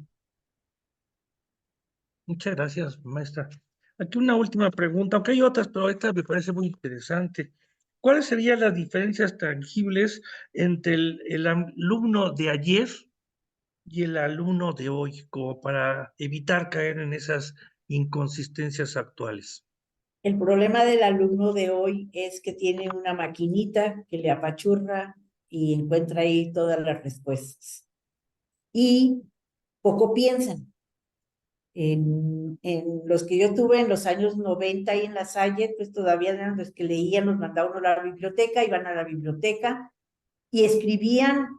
Muchas gracias, maestra. Aquí una última pregunta, aunque hay otras, pero esta me parece muy interesante. ¿Cuáles serían las diferencias tangibles entre el alumno de ayer y el alumno de hoy, como para evitar caer en esas inconsistencias actuales? El problema del alumno de hoy es que tiene una maquinita que le apachurra y encuentra ahí todas las respuestas. Y poco piensan. En los que yo tuve en los años 90 y en La Salle, pues todavía eran los que leían, los mandaban a la biblioteca, iban a la biblioteca y escribían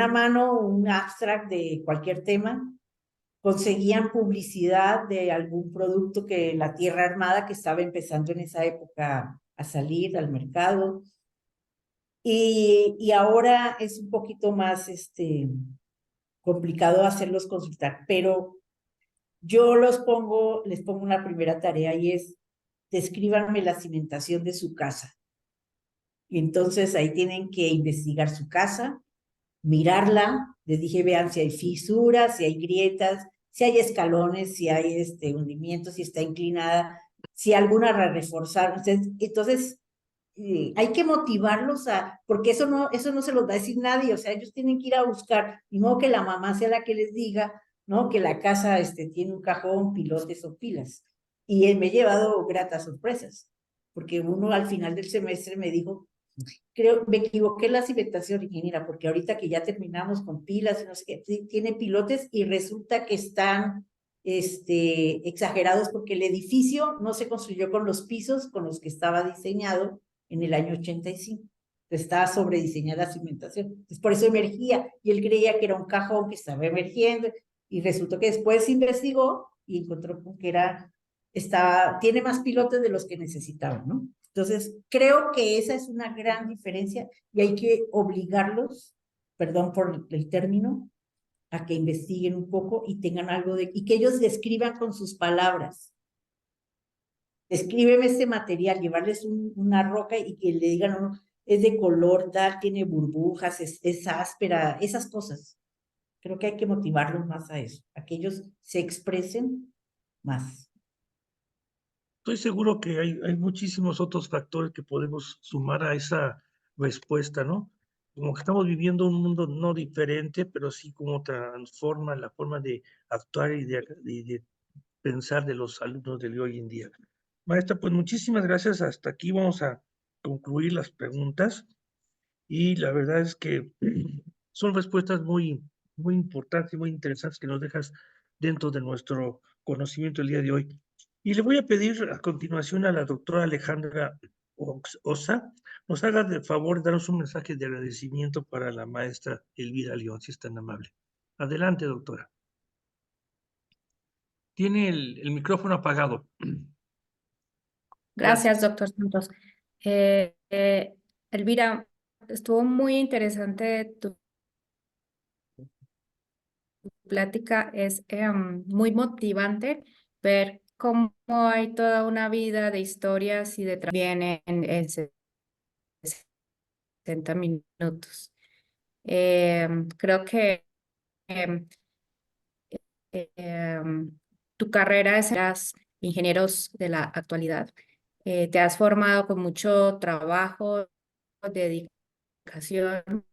a mano un abstract de cualquier tema, conseguían publicidad de algún producto que la Tierra Armada, que estaba empezando en esa época a salir al mercado. Y ahora es un poquito más complicado hacerlos consultar, pero yo les pongo una primera tarea y es, descríbanme la cimentación de su casa. Y entonces ahí tienen que investigar su casa, mirarla, les dije, vean si hay fisuras, si hay grietas, si hay escalones, si hay hundimientos, si está inclinada, si alguna reforzar. Entonces hay que motivarlos porque eso no se los va a decir nadie, o sea, ellos tienen que ir a buscar, ni modo que la mamá sea la que les diga, ¿no? Que la casa tiene un cajón, pilotes o pilas. Y me he llevado gratas sorpresas, porque uno al final del semestre me dijo, me equivoqué en la cimentación, ingeniera, porque ahorita que ya terminamos con pilas y no sé qué, tiene pilotes y resulta que están exagerados porque el edificio no se construyó con los pisos con los que estaba diseñado en el año 85. Estaba sobrediseñada la cimentación. Entonces, por eso emergía y él creía que era un cajón que estaba emergiendo y resultó que después investigó y encontró que tiene más pilotes de los que necesitaban, ¿no? Entonces, creo que esa es una gran diferencia y hay que obligarlos, perdón por el término, a que investiguen un poco y tengan algo y que ellos describan con sus palabras. Descríbeme este material, llevarles una roca y que le digan, no, es de color tal, tiene burbujas, es áspera, esas cosas. Creo que hay que motivarlos más a eso, a que ellos se expresen más. Estoy seguro que hay muchísimos otros factores que podemos sumar a esa respuesta, ¿no? Como que estamos viviendo un mundo no diferente, pero sí como transforma la forma de actuar y de pensar de los alumnos de hoy en día. Maestra, pues muchísimas gracias. Hasta aquí vamos a concluir las preguntas y la verdad es que son respuestas muy importantes y muy interesantes que nos dejas dentro de nuestro conocimiento el día de hoy. Y le voy a pedir a continuación a la doctora Alejandra Osa, nos haga de favor darnos un mensaje de agradecimiento para la maestra Elvira León, si es tan amable. Adelante, doctora. Tiene el micrófono apagado. Gracias, doctor Santos. Elvira, estuvo muy interesante tu plática. Es muy motivante ver cómo hay toda una vida de historias y de bien en 60 minutos. Creo que tu carrera es las ingenieros de la actualidad. Te has formado con mucho trabajo, dedicación.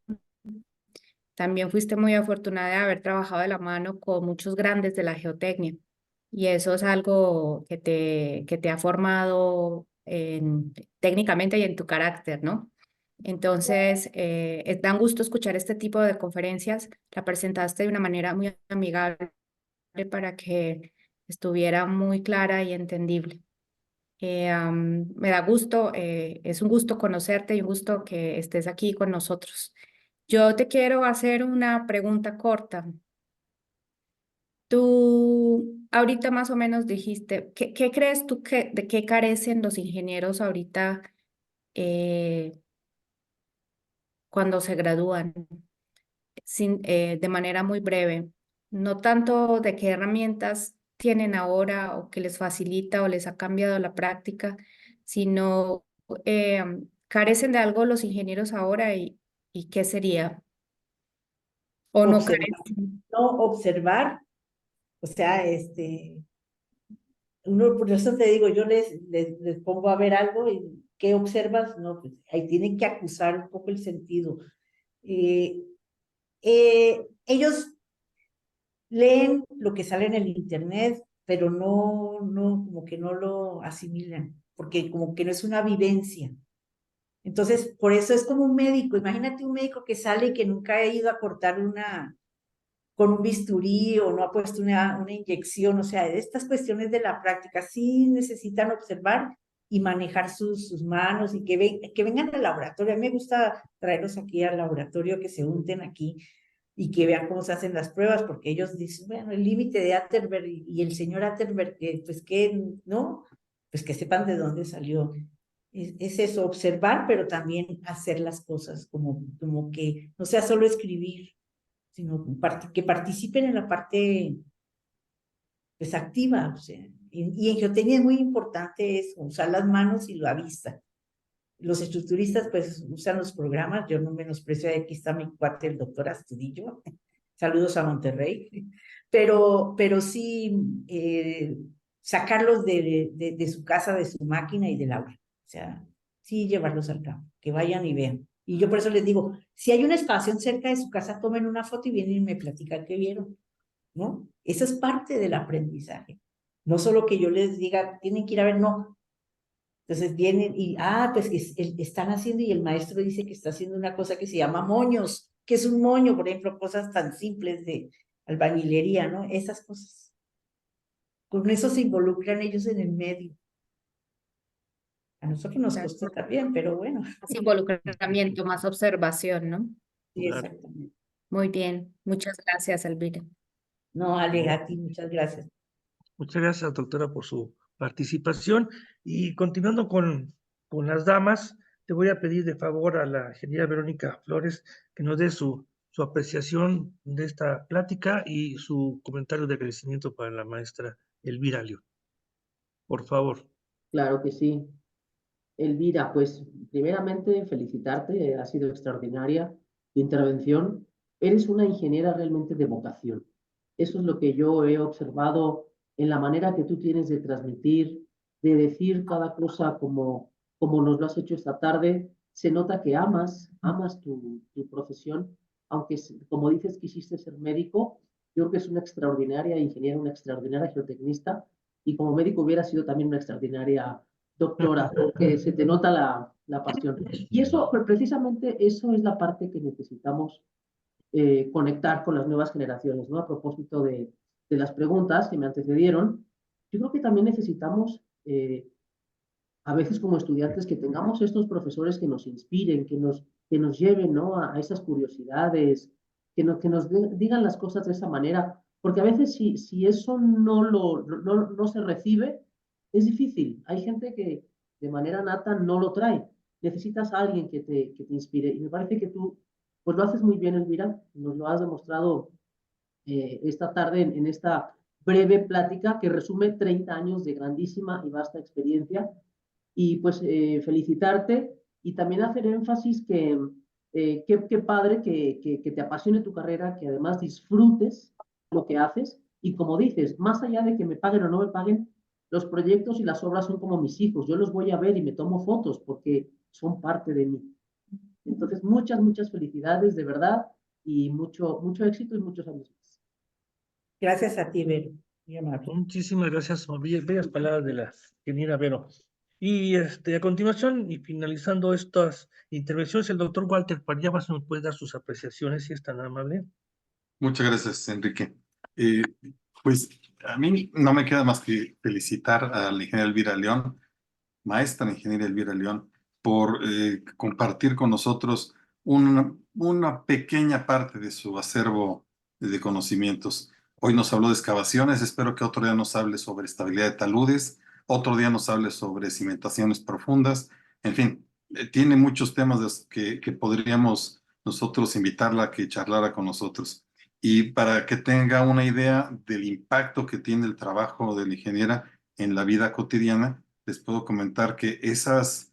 También fuiste muy afortunada de haber trabajado de la mano con muchos grandes de la geotecnia. Y eso es algo que te ha formado técnicamente y en tu carácter, ¿no? Entonces, da gusto escuchar este tipo de conferencias. La presentaste de una manera muy amigable para que estuviera muy clara y entendible. Me da gusto, es un gusto conocerte y un gusto que estés aquí con nosotros. Yo te quiero hacer una pregunta corta. Tú ahorita más o menos dijiste, ¿qué crees tú de qué carecen los ingenieros ahorita cuando se gradúan? De manera muy breve, no tanto de qué herramientas tienen ahora o que les facilita o les ha cambiado la práctica, sino carecen de algo los ingenieros ahora y qué sería o no Observar, carecen. no observar, o sea, uno, por eso te digo, yo les pongo a ver algo y ¿qué observas? No, pues ahí tienen que acusar un poco el sentido. Ellos leen lo que sale en el internet, pero como que no lo asimilan, porque como que no es una vivencia. Entonces, por eso es como un médico. Imagínate un médico que sale y que nunca ha ido a cortar con un bisturí o no ha puesto una inyección. O sea, estas cuestiones de la práctica sí necesitan observar y manejar sus manos y que vengan al laboratorio. A mí me gusta traerlos aquí al laboratorio, que se unten aquí y que vean cómo se hacen las pruebas, porque ellos dicen, bueno, el límite de Atterberg y el señor Atterberg, pues que, ¿no? Pues que sepan de dónde salió. Es eso, observar, pero también hacer las cosas, como que no sea solo escribir, sino que participen en la parte pues, activa. O sea, y en geotecnia es muy importante eso, usar las manos y la vista. Los estructuristas pues usan los programas, yo no menosprecio, aquí está mi cuate, el doctor Astudillo, saludos a Monterrey, pero sí sacarlos de su casa, de su máquina y del aula, o sea, sí llevarlos al campo, que vayan y vean. Y yo por eso les digo, si hay una excavación cerca de su casa, tomen una foto y vienen y me platican qué vieron, ¿no? Eso es parte del aprendizaje. No solo que yo les diga, tienen que ir a ver, no. Entonces vienen y, pues están haciendo y el maestro dice que está haciendo una cosa que se llama moños. ¿Qué es un moño? Por ejemplo, cosas tan simples de albañilería, ¿no? Esas cosas. Con eso se involucran ellos en el medio. A nosotros nos Claro. costó también, pero bueno. Más involucramiento, más observación, ¿no? Sí, Claro. exactamente. Muy bien, muchas gracias, Elvira. No, Ale, a ti, muchas gracias. Muchas gracias, doctora, por su participación. Y continuando con las damas, te voy a pedir de favor a la ingeniera Verónica Flores que nos dé su apreciación de esta plática y su comentario de agradecimiento para la maestra Elvira León. Por favor. Claro que sí. Elvira, pues primeramente felicitarte, ha sido extraordinaria tu intervención. Eres una ingeniera realmente de vocación. Eso es lo que yo he observado en la manera que tú tienes de transmitir, de decir cada cosa como nos lo has hecho esta tarde. Se nota que amas tu profesión, aunque como dices quisiste ser médico, yo creo que es una extraordinaria ingeniera, una extraordinaria geotecnista, y como médico hubiera sido también una extraordinaria doctora, porque se te nota la pasión. Y eso, precisamente, eso es la parte que necesitamos conectar con las nuevas generaciones, ¿no? A propósito de las preguntas que me antecedieron, yo creo que también necesitamos, a veces como estudiantes, que tengamos estos profesores que nos inspiren, que nos lleven, ¿no? A esas curiosidades, que nos digan las cosas de esa manera, porque a veces si eso no se recibe, es difícil. Hay gente que de manera nata no lo trae. Necesitas a alguien que te inspire. Y me parece que tú pues lo haces muy bien, Elvira. Nos lo has demostrado esta tarde en esta breve plática que resume 30 años de grandísima y vasta experiencia. Y pues felicitarte y también hacer énfasis que qué padre que te apasione tu carrera, que además disfrutes lo que haces. Y como dices, más allá de que me paguen o no me paguen, los proyectos y las obras son como mis hijos. Yo los voy a ver y me tomo fotos porque son parte de mí. Entonces, muchas felicidades, de verdad, y mucho éxito y muchos años más. Gracias a ti, Vero. Muy amable. Muchísimas gracias, bellas palabras de la ingeniera Vero. Y a continuación, y finalizando estas intervenciones, el doctor Walter Pariabas nos puede dar sus apreciaciones, si es tan amable. Muchas gracias, Enrique. Pues a mí no me queda más que felicitar a la ingeniera Elvira León, maestra ingeniera Elvira León, por compartir con nosotros una pequeña parte de su acervo de conocimientos. Hoy nos habló de excavaciones, espero que otro día nos hable sobre estabilidad de taludes, otro día nos hable sobre cimentaciones profundas, en fin, tiene muchos temas que podríamos nosotros invitarla a que charlara con nosotros. Y para que tenga una idea del impacto que tiene el trabajo de la ingeniera en la vida cotidiana, les puedo comentar que esas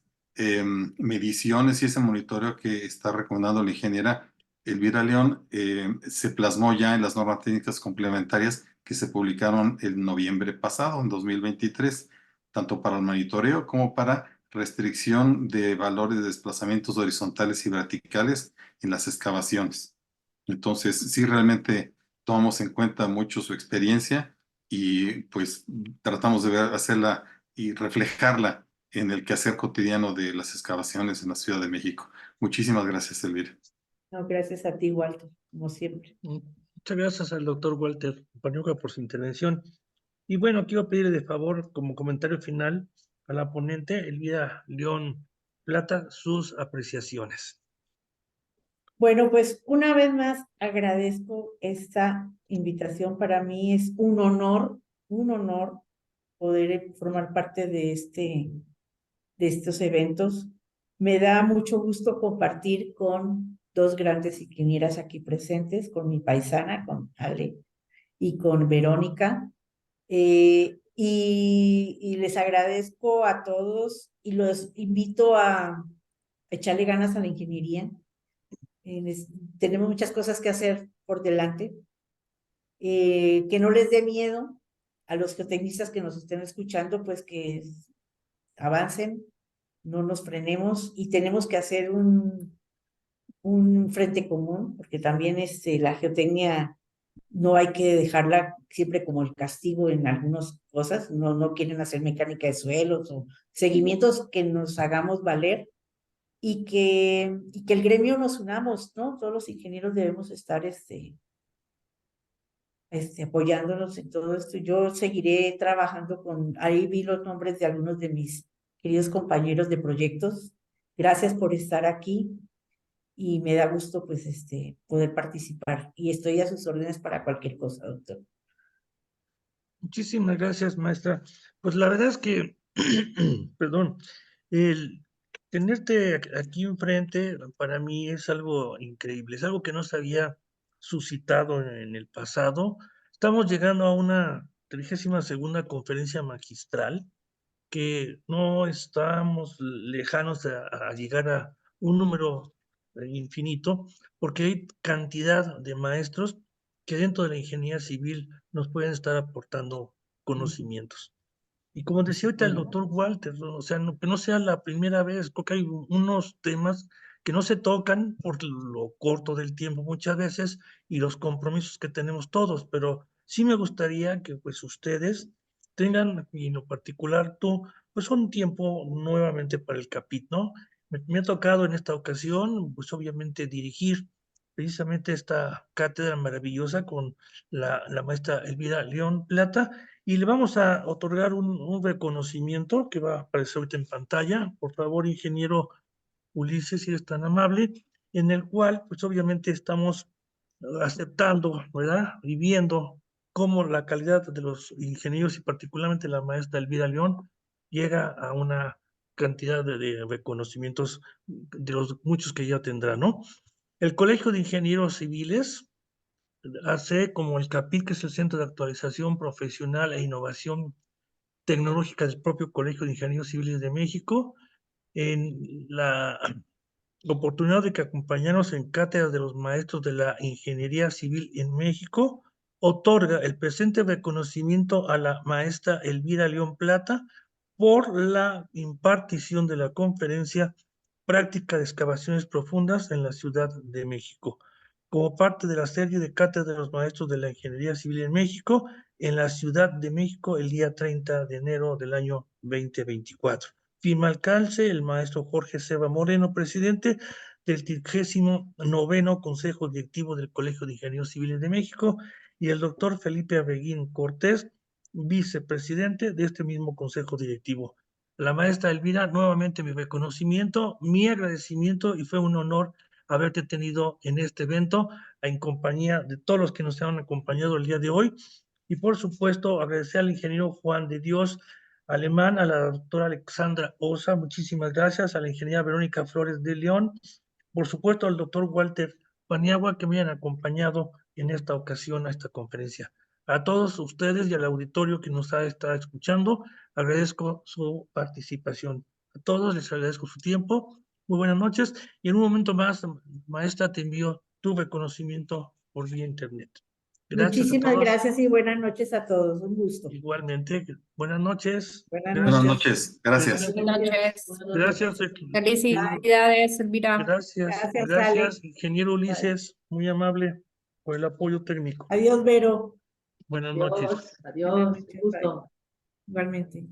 mediciones y ese monitoreo que está recomendando la ingeniera Elvira León se plasmó ya en las normas técnicas complementarias que se publicaron en noviembre pasado, en 2023, tanto para el monitoreo como para restricción de valores de desplazamientos horizontales y verticales en las excavaciones. Entonces, sí, realmente tomamos en cuenta mucho su experiencia y pues tratamos de hacerla y reflejarla en el quehacer cotidiano de las excavaciones en la Ciudad de México. Muchísimas gracias, Elvira. No, gracias a ti, Walter, como siempre. Muchas gracias al doctor Walter Pañuca por su intervención. Y bueno, quiero pedirle de favor, como comentario final, a la ponente Elvira León Plata, sus apreciaciones. Bueno, pues una vez más agradezco esta invitación. Para mí es un honor poder formar parte de estos eventos. Me da mucho gusto compartir con dos grandes ingenieras aquí presentes, con mi paisana, con Ale y con Verónica. Y les agradezco a todos y los invito a echarle ganas a la ingeniería. Tenemos muchas cosas que hacer por delante. Que no les dé miedo a los geotecnistas que nos estén escuchando, pues que avancen, no nos frenemos y tenemos que hacer un frente común, porque también la geotecnia no hay que dejarla siempre como el castigo en algunas cosas, no quieren hacer mecánica de suelos o seguimientos que nos hagamos valer y que el gremio nos unamos, ¿no? Todos los ingenieros debemos estar apoyándonos en todo esto. Yo seguiré trabajando ahí vi los nombres de algunos de mis queridos compañeros de proyectos. Gracias por estar aquí y me da gusto pues poder participar y estoy a sus órdenes para cualquier cosa, doctor. Muchísimas gracias, maestra. Pues la verdad es que, perdón, el tenerte aquí enfrente para mí es algo increíble, es algo que no se había suscitado en el pasado. Estamos llegando a una 32ª conferencia magistral que no estamos lejanos a llegar a un número infinito, porque hay cantidad de maestros que dentro de la ingeniería civil nos pueden estar aportando conocimientos. Y como decía ahorita el doctor Walter, ¿no? O sea, que no sea la primera vez, porque hay unos temas que no se tocan por lo corto del tiempo muchas veces y los compromisos que tenemos todos, pero sí me gustaría que pues ustedes tengan, y en lo particular tú, pues un tiempo nuevamente para el CAPIT, ¿no? Me ha tocado en esta ocasión, pues obviamente dirigir precisamente esta cátedra maravillosa con la maestra Elvira León Plata, y le vamos a otorgar un reconocimiento que va a aparecer ahorita en pantalla. Por favor, ingeniero Ulises, si eres tan amable, en el cual, pues obviamente estamos aceptando, ¿verdad? Y viendo cómo la calidad de los ingenieros y particularmente la maestra Elvira León llega a una cantidad de reconocimientos de los muchos que ya tendrá, ¿no? El Colegio de Ingenieros Civiles hace como el CAPIT, que es el Centro de Actualización Profesional e Innovación Tecnológica del propio Colegio de Ingenieros Civiles de México, en la oportunidad de que acompañarnos en cátedras de los maestros de la Ingeniería Civil en México, otorga el presente reconocimiento a la maestra Elvira León Plata por la impartición de la conferencia Práctica de Excavaciones Profundas en la Ciudad de México, como parte de la serie de cátedras de los maestros de la Ingeniería Civil en México, en la Ciudad de México el día 30 de enero del año 2024. Firma el calce el maestro Jorge Seba Moreno, presidente del 39º Consejo Directivo del Colegio de Ingenieros Civiles de México, y el doctor Felipe Aveguín Cortés, vicepresidente de este mismo Consejo Directivo. La maestra Elvira, nuevamente mi reconocimiento, mi agradecimiento, y fue un honor haberte tenido en este evento, en compañía de todos los que nos han acompañado el día de hoy. Y por supuesto, agradecer al ingeniero Juan de Dios Alemán, a la doctora Alexandra Osa, muchísimas gracias, a la ingeniera Verónica Flores de León, por supuesto al doctor Walter Paniagua, que me han acompañado en esta ocasión a esta conferencia. A todos ustedes y al auditorio que nos ha estado escuchando, agradezco su participación. A todos les agradezco su tiempo. Muy buenas noches. Y en un momento más, maestra, te envío tu reconocimiento por vía internet. Gracias Muchísimas a todos. gracias y buenas noches a todos. Un gusto. Igualmente, buenas noches. Buenas Buenas noches. noches. Gracias. Buenas noches. Gracias. Felicidades, Elvira. Gracias, Gracias, Ale. ingeniero Ulises, muy amable por el apoyo técnico. Adiós, Vero. Buenas noches. Adiós, adiós, Buenas un noches, gusto. Igualmente.